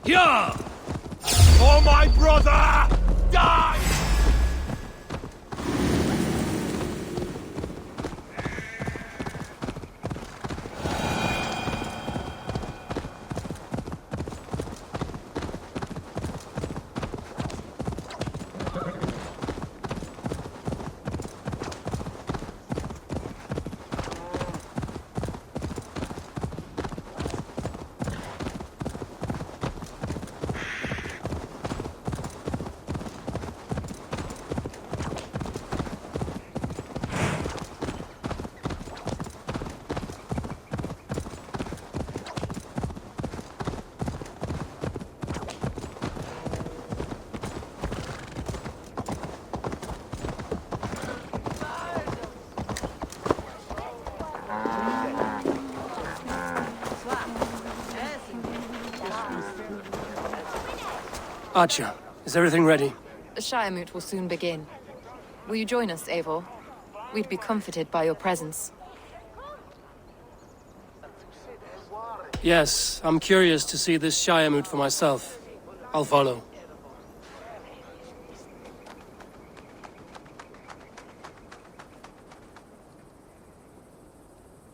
Yeah! For my brother! Die! Archer, is everything ready? The Shire moot will soon begin. Will you join us, Eivor? We'd be comforted by your presence. Yes, I'm curious to see this Shire moot for myself. I'll follow.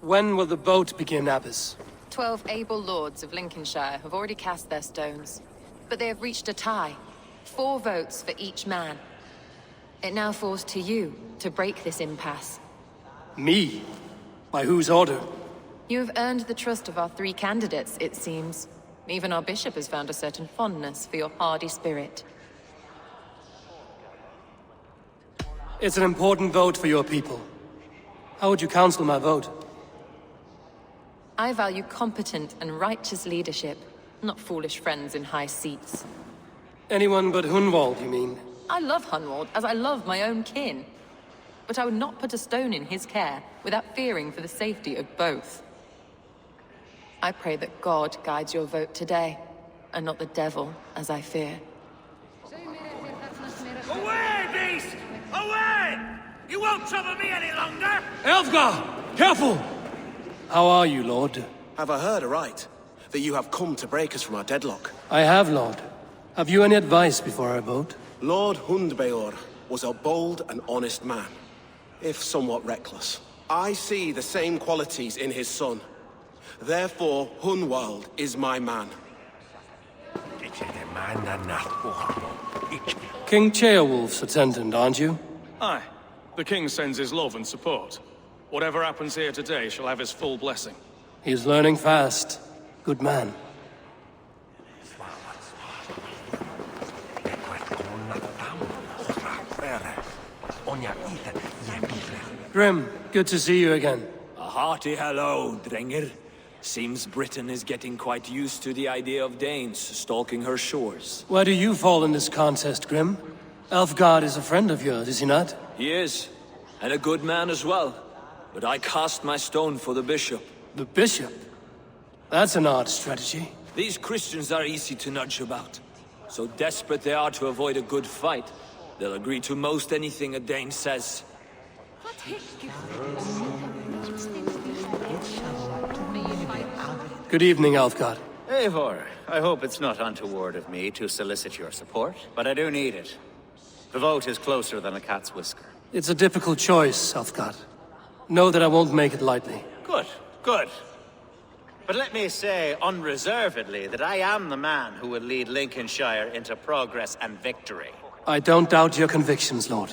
When will the boat begin, Abbess? 12 able lords of Lincolnshire have already cast their stones. But they have reached a tie. 4 votes for each man. It now falls to you to break this impasse. Me? By whose order? You have earned the trust of our 3 candidates, it seems. Even our bishop has found a certain fondness for your hardy spirit. It's an important vote for your people. How would you counsel my vote? I value competent and righteous leadership, not foolish friends in high seats. Anyone but Hunwald, you mean? I love Hunwald, as I love my own kin. But I would not put a stone in his care without fearing for the safety of both. I pray that God guides your vote today, and not the devil, as I fear. Away, beast! Away! You won't trouble me any longer! Elfgar! Careful! How are you, Lord? Have I heard aright? That you have come to break us from our deadlock? I have, Lord. Have you any advice before I vote? Lord Hundbeor was a bold and honest man, if somewhat reckless. I see the same qualities in his son. Therefore, Hunwald is my man. King Ceolwulf's attendant, aren't you? Aye. The king sends his love and support. Whatever happens here today shall have his full blessing. He's learning fast. Good man. Grim, good to see you again. A hearty hello, Drenger. Seems Britain is getting quite used to the idea of Danes stalking her shores. Where do you fall in this contest, Grim? Elfgard is a friend of yours, is he not? He is, and a good man as well. But I cast my stone for the bishop. The bishop? That's an odd strategy. These Christians are easy to nudge about. So desperate they are to avoid a good fight, they'll agree to most anything a Dane says. Good evening, Alfgard. Eivor, I hope it's not untoward of me to solicit your support, but I do need it. The vote is closer than a cat's whisker. It's a difficult choice, Alfgard. Know that I won't make it lightly. Good, good. But let me say unreservedly that I am the man who will lead Lincolnshire into progress and victory. I don't doubt your convictions, Lord.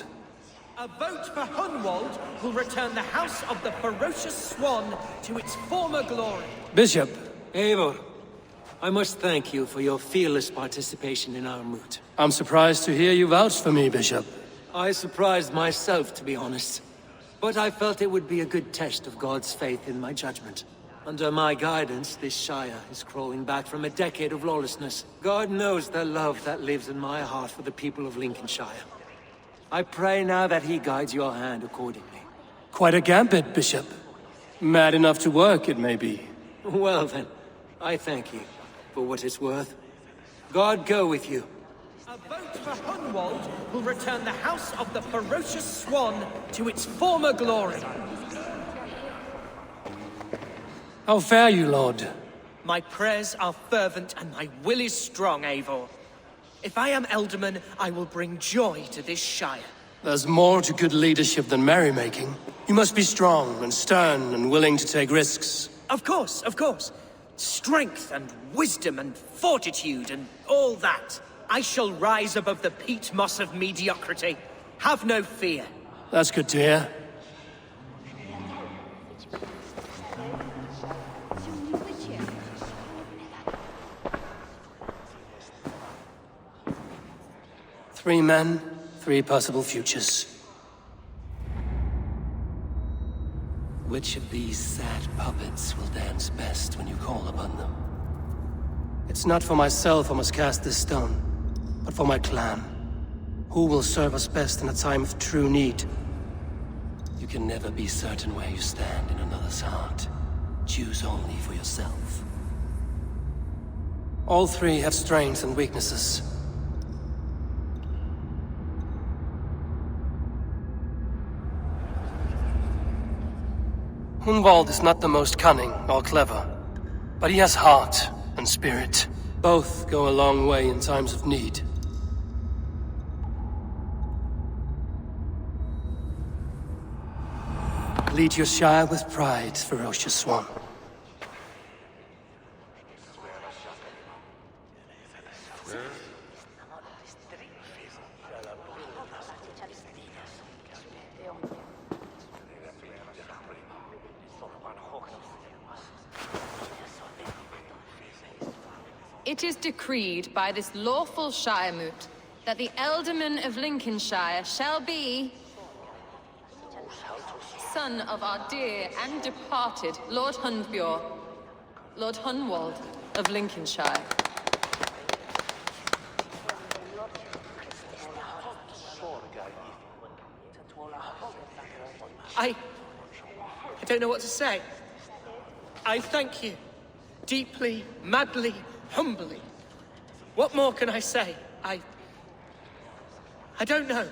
A vote for Hunwald will return the House of the Ferocious Swan to its former glory. Bishop. Eivor, I must thank you for your fearless participation in our moot. I'm surprised to hear you vouch for me, Bishop. I surprised myself, to be honest. But I felt it would be a good test of God's faith in my judgment. Under my guidance, this Shire is crawling back from a decade of lawlessness. God knows the love that lives in my heart for the people of Lincolnshire. I pray now that he guides your hand accordingly. Quite a gambit, Bishop. Mad enough to work, it may be. Well then, I thank you for what it's worth. God go with you. A vote for Hunwald will return the House of the Ferocious Swan to its former glory. How fare you, Lord? My prayers are fervent and my will is strong, Eivor. If I am Ealdorman, I will bring joy to this Shire. There's more to good leadership than merrymaking. You must be strong and stern and willing to take risks. Of course, of course. Strength and wisdom and fortitude and all that. I shall rise above the peat moss of mediocrity. Have no fear. That's good to hear. Three men, three possible futures. Which of these sad puppets will dance best when you call upon them? It's not for myself I must cast this stone, but for my clan. Who will serve us best in a time of true need? You can never be certain where you stand in another's heart. Choose only for yourself. All three have strengths and weaknesses. Hunwald is not the most cunning or clever, but he has heart and spirit. Both go a long way in times of need. Lead your Shire with pride, Ferocious Swan. It is decreed by this lawful Shire moot that the Ealdorman of Lincolnshire shall be son of our dear and departed Lord Hundbjorn, Lord Hunwald of Lincolnshire. I don't know what to say. I thank you. Deeply, madly, humbly. What more can I say? I don't know.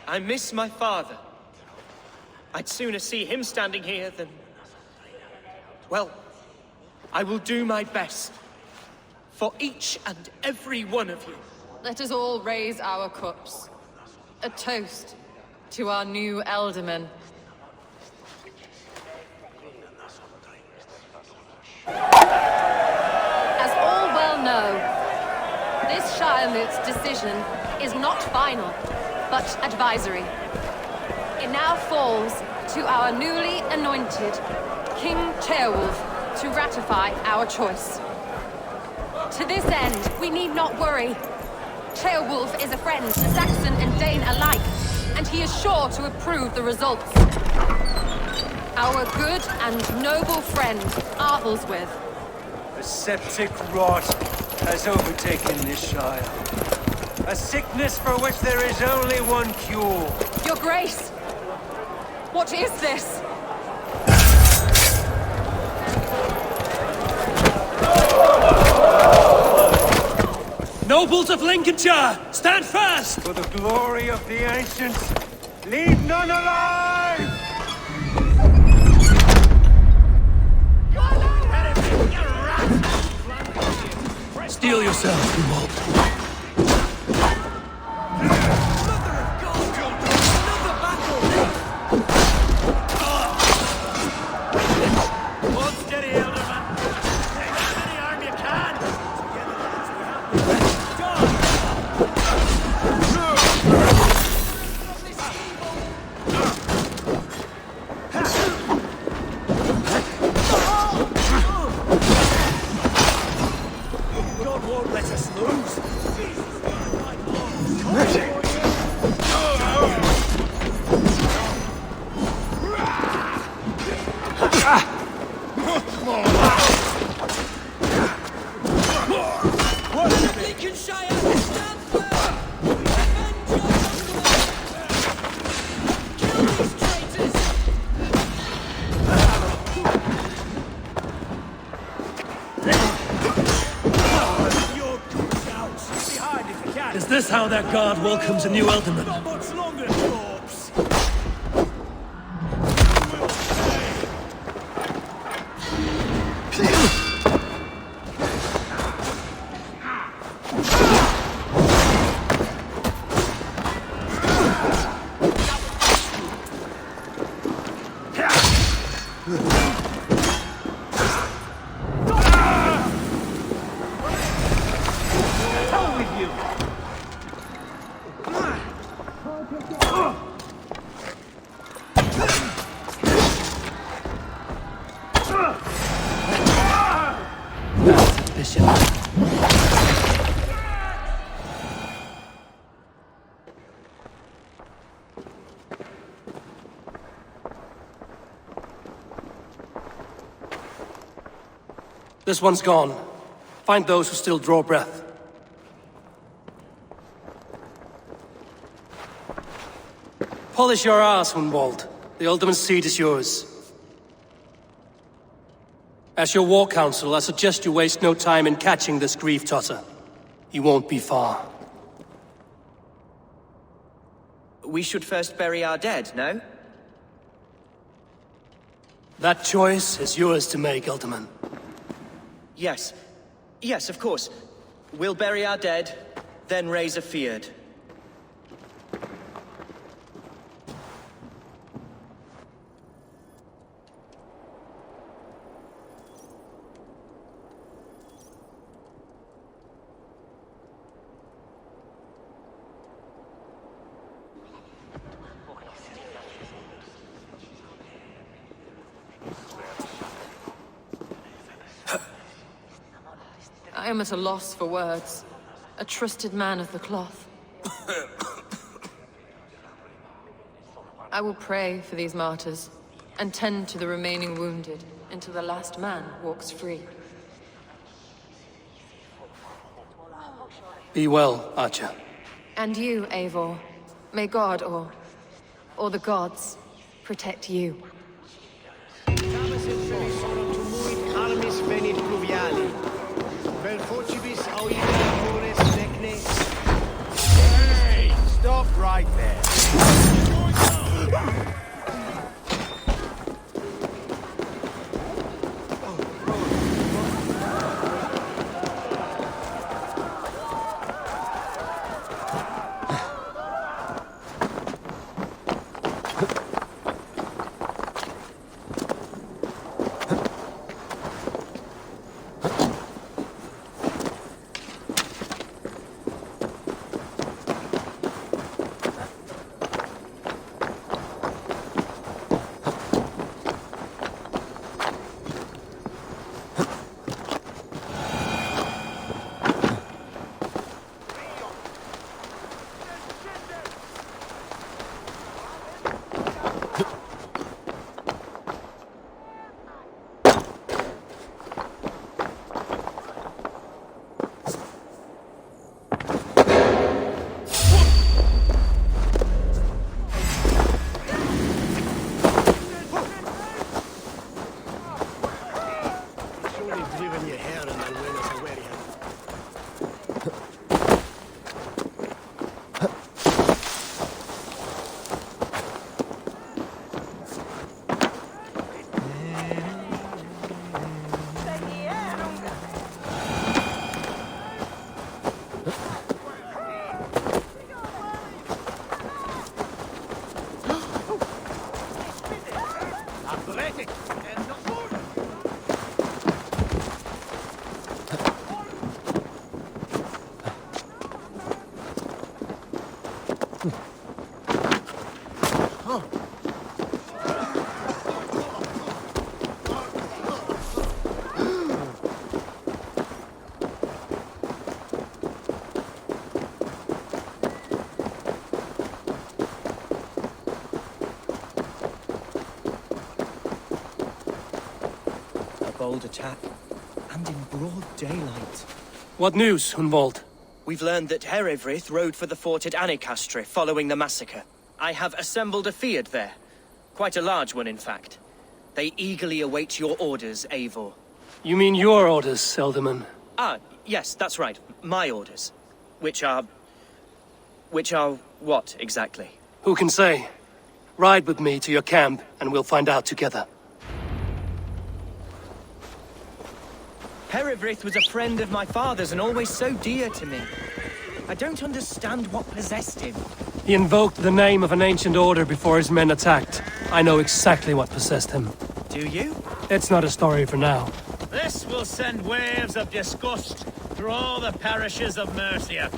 I miss my father. I'd sooner see him standing here than... Well, I will do my best. For each and every one of you. Let us all raise our cups. A toast to our new Ealdorman. As all well know, this Shire moot's decision is not final, but advisory. It now falls to our newly anointed King Ceolwulf to ratify our choice. To this end, we need not worry. Ceolwulf is a friend to Saxon and Dane alike, and he is sure to approve the results. Our good and noble friend, Arthelswith. A septic rot has overtaken this Shire. A sickness for which there is only one cure. Your Grace! What is this? Nobles of Lincolnshire, stand fast! For the glory of the ancients, leave none alive! Steel yourself, Hunwald. Hold steady, Ealdorman. Take as many arm you can. God won't let us lose. Lincolnshire, stand firm! Avenge your uncle! Kill these traitors! Your good shouts. Behind if you can. Is this how that guard welcomes a new Ealdorman? Not much longer, corpse. This one's gone. Find those who still draw breath. Polish your ass, Hunwald. The Ealdorman seat is yours. As your war council, I suggest you waste no time in catching this grief-tosser. He won't be far. We should first bury our dead, no? That choice is yours to make, Ealdorman. Yes. Yes, of course. We'll bury our dead, then raise a feared. I am at a loss for words. A trusted man of the cloth. I will pray for these martyrs, and tend to the remaining wounded, until the last man walks free. Be well, Archer. And you, Eivor. May God, or the gods, protect you. Hey! Stop right there. Bold attack, and in broad daylight. What news, Hunwald? We've learned that Herefrith rode for the fort at Anecastre following the massacre. I have assembled a field there. Quite a large one, in fact. They eagerly await your orders, Eivor. You mean your orders, Ealdorman? Ah, yes, that's right. My orders. Which are what, exactly? Who can say? Ride with me to your camp, and we'll find out together. Herefrith was a friend of my father's and always so dear to me. I don't understand what possessed him. He invoked the name of an ancient order before his men attacked. I know exactly what possessed him. Do you? It's not a story for now. This will send waves of disgust through all the parishes of Mercia.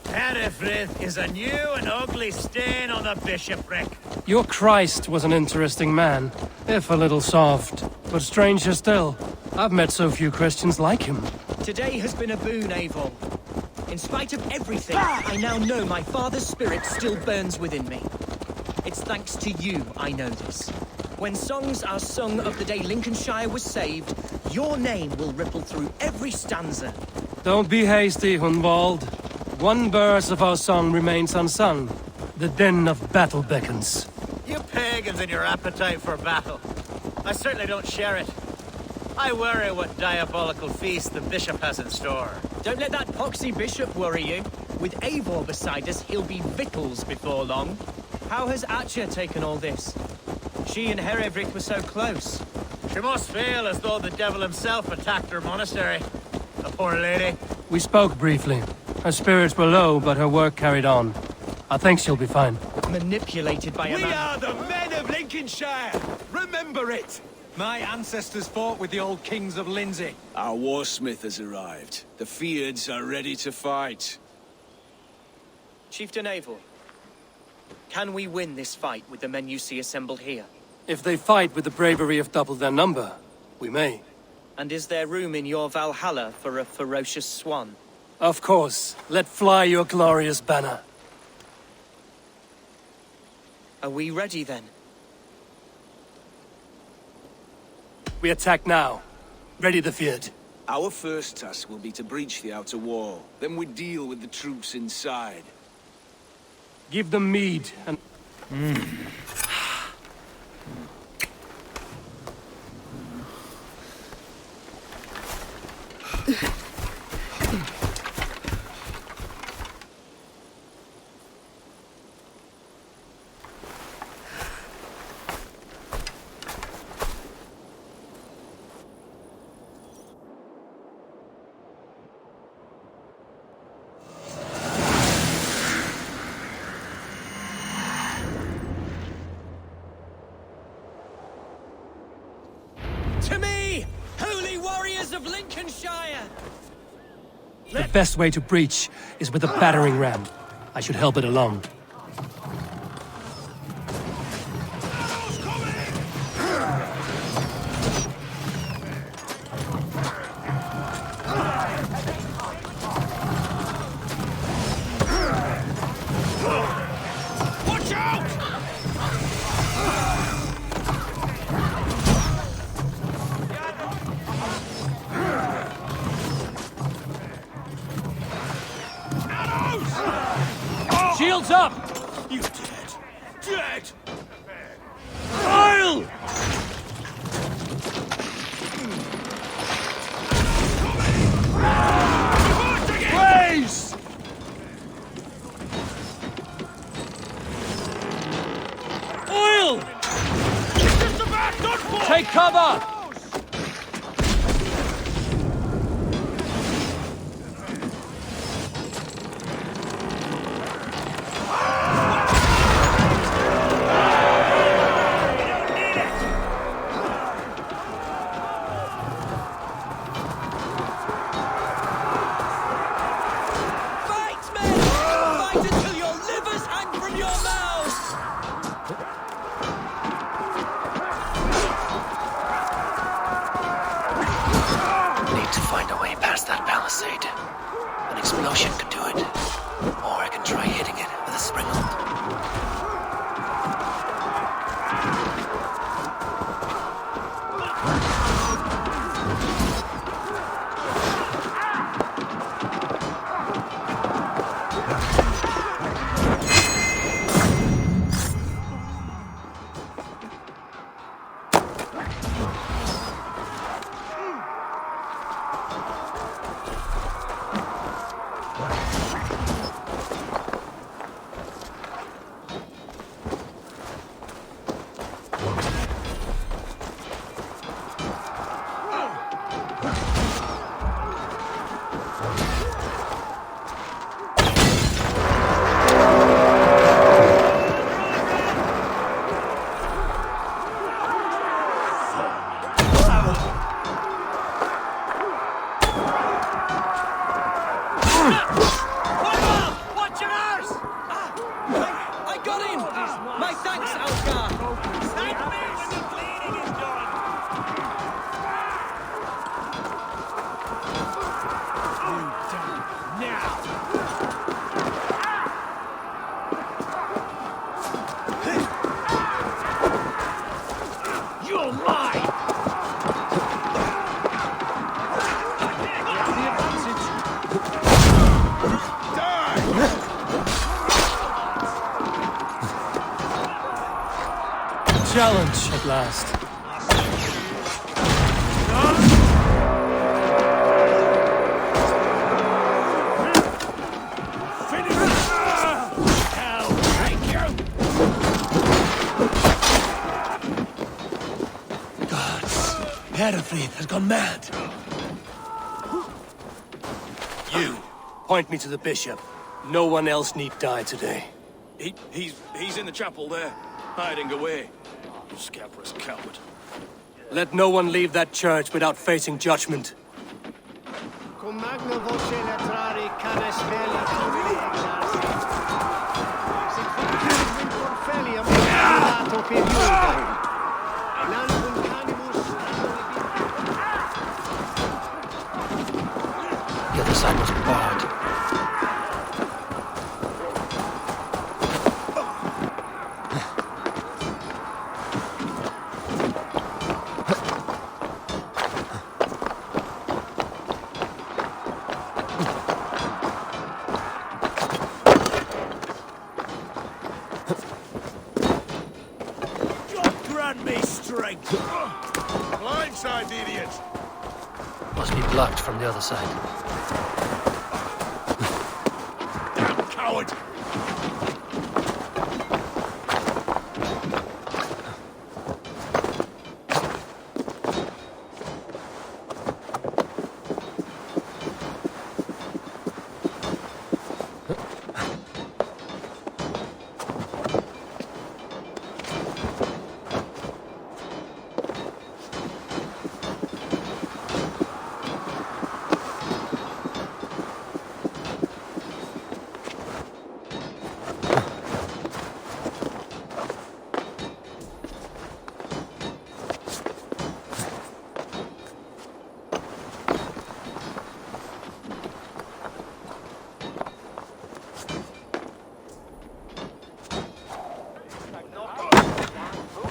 Herefrith is a new and ugly stain on the bishopric. Your Christ was an interesting man, if a little soft. But stranger still, I've met so few Christians like him. Today has been a boon, Eivor. In spite of everything, I now know my father's spirit still burns within me. It's thanks to you I know this. When songs are sung of the day Lincolnshire was saved, your name will ripple through every stanza. Don't be hasty, Hunwald. One verse of our song remains unsung. The din of battle beckons. You pagans and your appetite for battle. I certainly don't share it. I worry what diabolical feast the bishop has in store. Don't let that poxy bishop worry you. With Eivor beside us, he'll be victuals before long. How has Atcha taken all this? She and Herefrith were so close. She must feel as though the devil himself attacked her monastery. The poor lady. We spoke briefly. Her spirits were low, but her work carried on. I think she'll be fine. Manipulated by a man. We are the men of Lincolnshire! Remember it! My ancestors fought with the old kings of Lindsey. Our warsmith has arrived. The Feards are ready to fight. Chieftain Eivor, can we win this fight with the men you see assembled here? If they fight with the bravery of double their number, we may. And is there room in your Valhalla for a ferocious swan? Of course. Let fly your glorious banner. Are we ready then? We attack now. Ready the Feared. Our first task will be to breach the outer wall. Then we deal with the troops inside. Give them mead and... To me, holy warriors of Lincolnshire! The best way to breach is with a battering ram. I should help it along. Watch out! Shields up! You dead! Dead! File! Blaze! Oil! Just about done for! Take cover! got him! My thanks, Algar! Thank me when the bleeding is done! You're mine! Challenge at last. Herefried has gone mad. You, point me to the bishop. No one else need die today. He's in the chapel there, hiding away. Scabrous coward. Let no one leave that church without facing judgment. Cum magna voce latrari canes feli civili exarsi. Sic factum felium lato periodum. Nanum canimus The other side must be barred. Blindside, idiot! Must be blocked from the other side. Damn coward!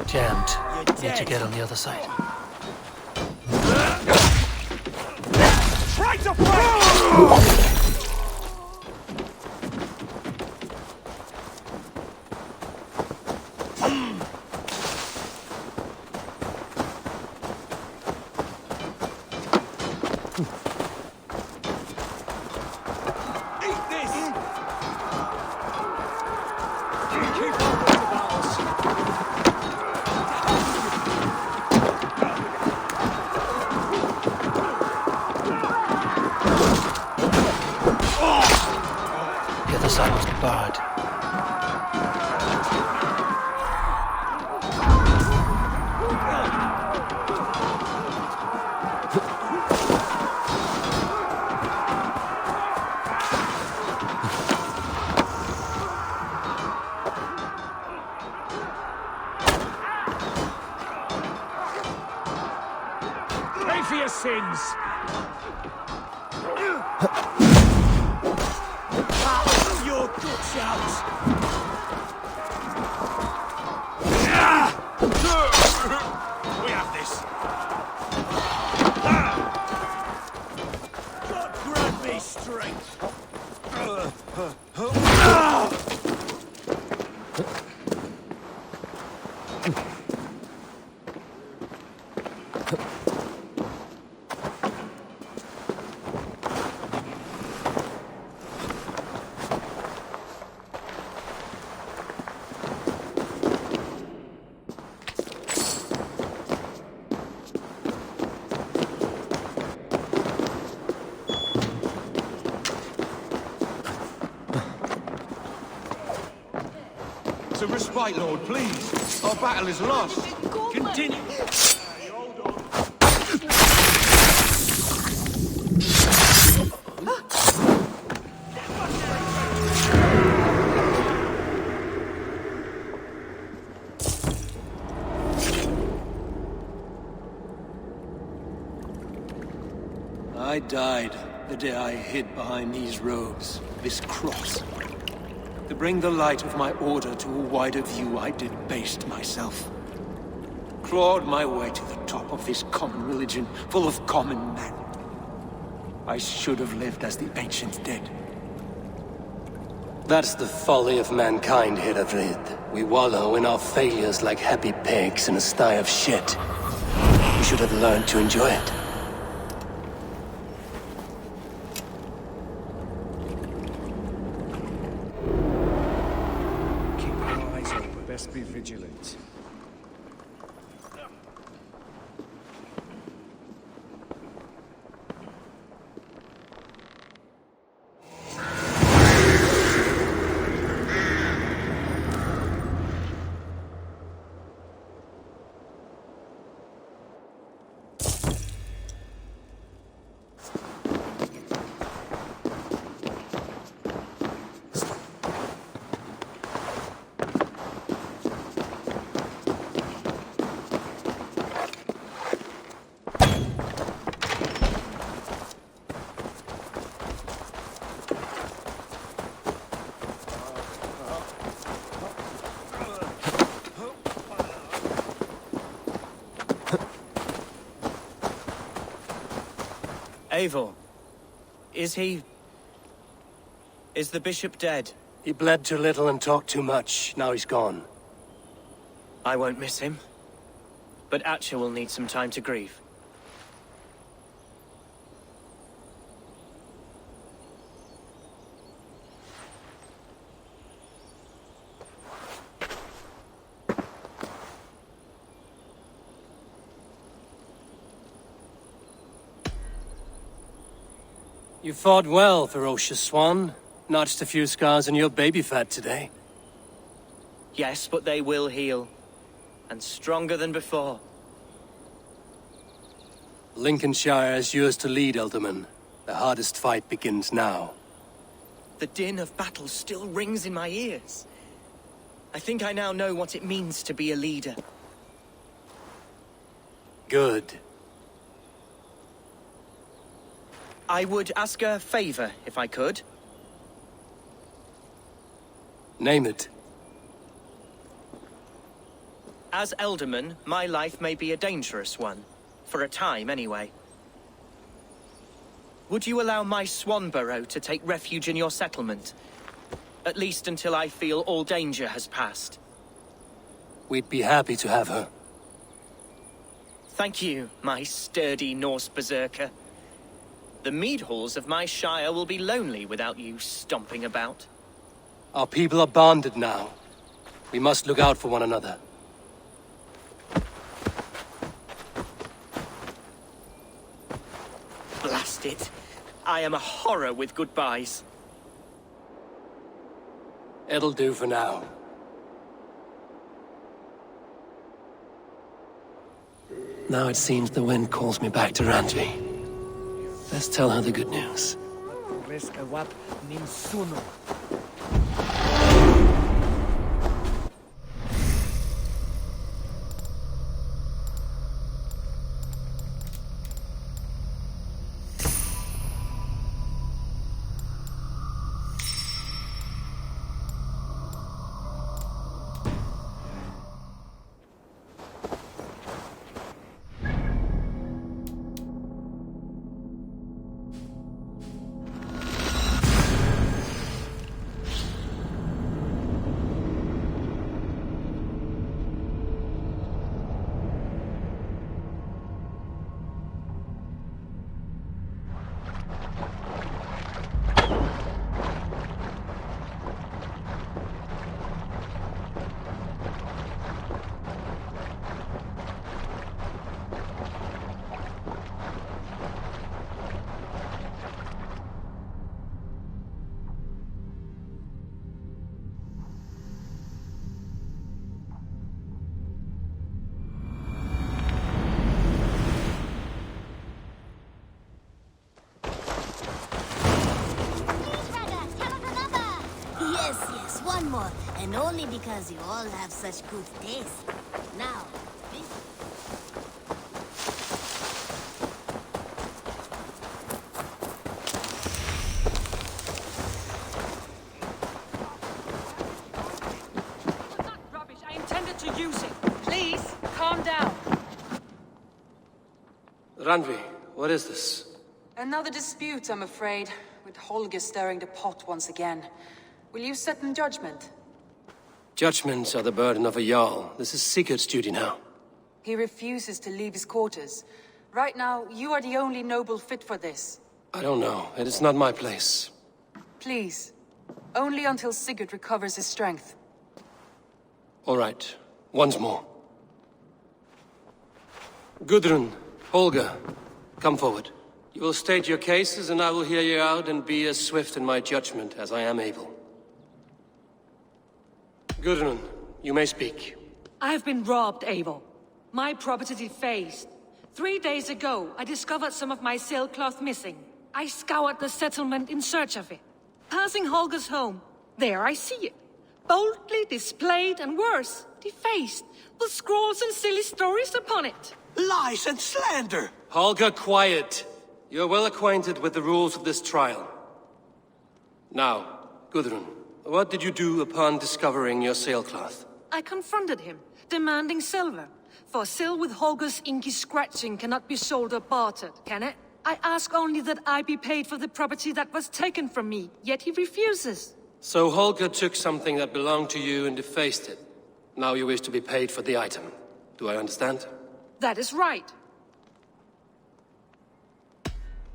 Jammed. Need to get on the other side. Try to fight! For your sins. Your guts out. We have this. God grant me strength. To respite, Lord, please. Our battle is lost. Continue. I died the day I hid behind these robes, this cross. To bring the light of my order to a wider view, I debased myself. Clawed my way to the top of this common religion, full of common men. I should have lived as the ancients did. That's the folly of mankind, Hikvision. We wallow in our failures like happy pigs in a sty of shit. We should have learned to enjoy it. Keep your eyes open. Best be vigilant. Eivor, is the bishop dead? He bled too little and talked too much. Now he's gone. I won't miss him. But Atcha will need some time to grieve. You fought well, ferocious swan. Notched a few scars on your baby fat today. Yes, but they will heal. And stronger than before. Lincolnshire is yours to lead, Ealdorman. The hardest fight begins now. The din of battle still rings in my ears. I think I now know what it means to be a leader. Good. I would ask a favor, if I could. Name it. As Ealdorman, my life may be a dangerous one. For a time, anyway. Would you allow my Swanborough to take refuge in your settlement? At least until I feel all danger has passed. We'd be happy to have her. Thank you, my sturdy Norse berserker. The mead halls of my shire will be lonely without you stomping about. Our people are bonded now. We must look out for one another. Blast it. I am a horror with goodbyes. It'll do for now. Now it seems the wind calls me back to Randvi. Let's tell her the good news. One more, and only because you all have such good taste. Now, to use it. Please, calm down. Randvi, what is this? Another dispute, I'm afraid, with Holger stirring the pot once again. Will you sit in judgment? Judgments are the burden of a Jarl. This is Sigurd's duty now. He refuses to leave his quarters. Right now, you are the only noble fit for this. I don't know. It is not my place. Please. Only until Sigurd recovers his strength. All right. Once more. Gudrun, Holger, come forward. You will state your cases, and I will hear you out and be as swift in my judgment as I am able. Gudrun, you may speak. I have been robbed, Eivor. My property defaced. 3 days ago, I discovered some of my sailcloth missing. I scoured the settlement in search of it. Passing Holger's home, there I see it. Boldly displayed and worse, defaced, with scrolls and silly stories upon it. Lies and slander! Holger, quiet! You're well acquainted with the rules of this trial. Now, Gudrun, what did you do upon discovering your sailcloth? I confronted him, demanding silver. For sil with Holger's inky scratching cannot be sold or bartered, can it? I ask only that I be paid for the property that was taken from me, yet he refuses. So Holger took something that belonged to you and defaced it. Now you wish to be paid for the item. Do I understand? That is right.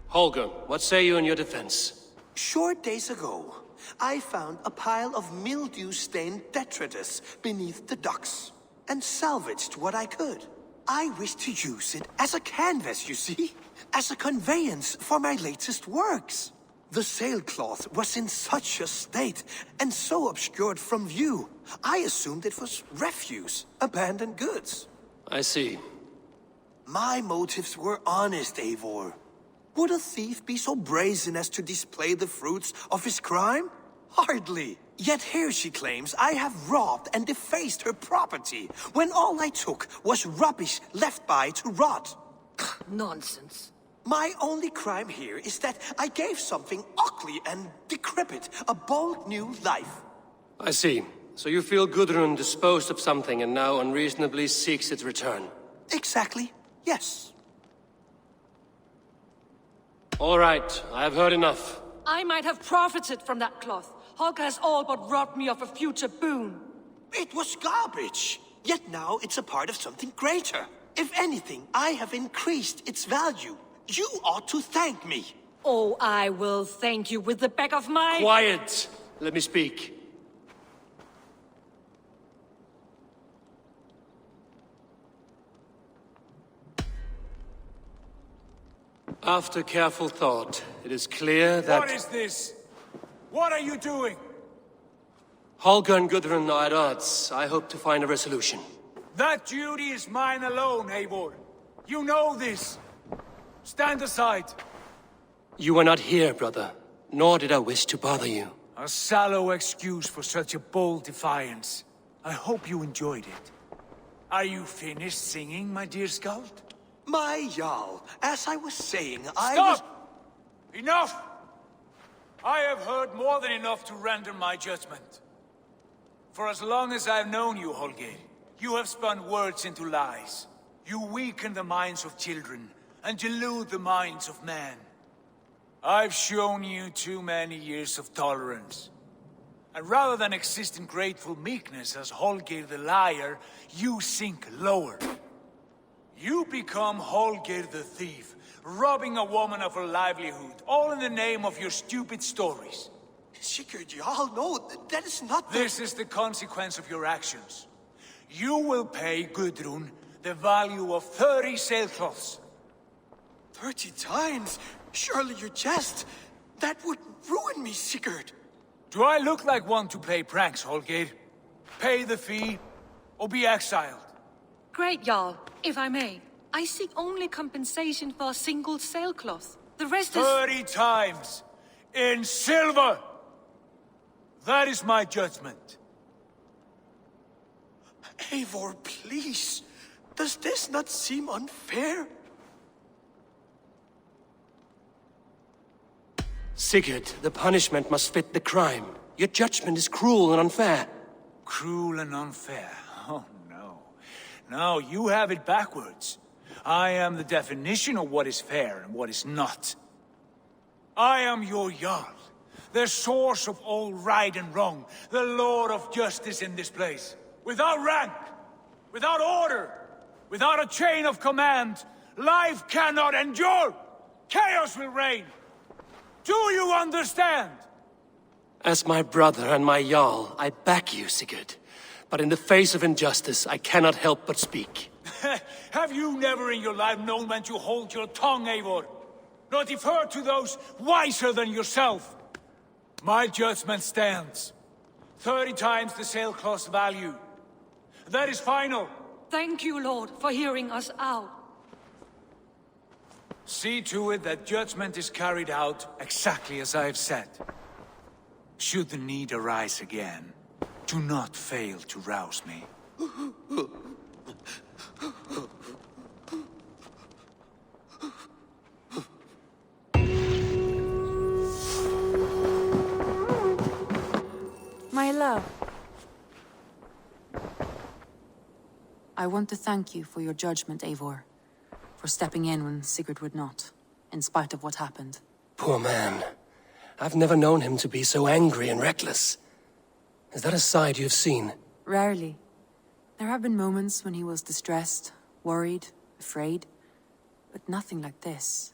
Holger, what say you in your defense? Short days ago, I found a pile of mildew-stained detritus beneath the docks, and salvaged what I could. I wish to use it as a canvas, you see? As a conveyance for my latest works. The sailcloth was in such a state, and so obscured from view, I assumed it was refuse, abandoned goods. I see. My motives were honest, Eivor. Would a thief be so brazen as to display the fruits of his crime? Hardly. Yet here she claims I have robbed and defaced her property, when all I took was rubbish left by to rot. Nonsense. My only crime here is that I gave something ugly and decrepit a bold new life. I see. So you feel Gudrun disposed of something and now unreasonably seeks its return? Exactly, yes. All right, I have heard enough. I might have profited from that cloth. Holger has all but robbed me of a future boon. It was garbage. Yet now it's a part of something greater. If anything, I have increased its value. You ought to thank me. Oh, I will thank you with the back of my... Quiet! Let me speak. After careful thought, it is clear that... What is this? What are you doing? Holger and Gudrun are at odds. I hope to find a resolution. That duty is mine alone, Eivor. You know this. Stand aside. You were not here, brother. Nor did I wish to bother you. A sallow excuse for such a bold defiance. I hope you enjoyed it. Are you finished singing, my dear Skald? My Jarl, as I was saying, I Stop! Enough! I have heard more than enough to render my judgment. For as long as I've known you, Holger, you have spun words into lies. You weaken the minds of children, and delude the minds of men. I've shown you too many years of tolerance. And rather than exist in grateful meekness as Holger the liar, you sink lower. You become Holger the thief, robbing a woman of her livelihood, all in the name of your stupid stories. Sigurd, Jarl, no, that is not the... This is the consequence of your actions. You will pay Gudrun the value of 30 sailcloths. 30 times? Surely you jest. That would ruin me, Sigurd. Do I look like one to play pranks, Holger? Pay the fee, or be exiled. Great, Jarl. If I may, I seek only compensation for a single sailcloth. The rest is... 30 times! In silver! That is my judgment. Eivor, please. Does this not seem unfair? Sigurd, the punishment must fit the crime. Your judgment is cruel and unfair. Cruel and unfair? Oh no. No, you have it backwards. I am the definition of what is fair and what is not. I am your Jarl, the source of all right and wrong, the Lord of justice in this place. Without rank, without order, without a chain of command, life cannot endure. Chaos will reign. Do you understand? As my brother and my Jarl, I back you, Sigurd. But in the face of injustice, I cannot help but speak. Have you never in your life known when to hold your tongue, Eivor? Nor defer to those wiser than yourself? My judgment stands. 30 times the sailcloth's value. That is final. Thank you, Lord, for hearing us out. See to it that judgment is carried out exactly as I have said. Should the need arise again, do not fail to rouse me. My love. I want to thank you for your judgment, Eivor. For stepping in when Sigurd would not, in spite of what happened. Poor man. I've never known him to be so angry and reckless. Is that a side you've seen? Rarely. There have been moments when he was distressed, worried, afraid. But nothing like this.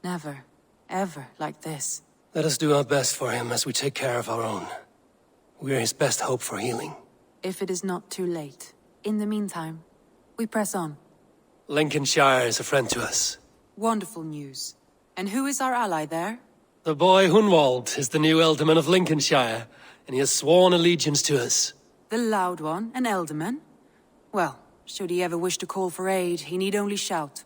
Never, ever like this. Let us do our best for him as we take care of our own. We're his best hope for healing. If it is not too late. In the meantime, we press on. Lincolnshire is a friend to us. Wonderful news. And who is our ally there? The boy Hunwald is the new Ealdorman of Lincolnshire, and he has sworn allegiance to us. The loud one, an Ealdorman? Well, should he ever wish to call for aid, he need only shout.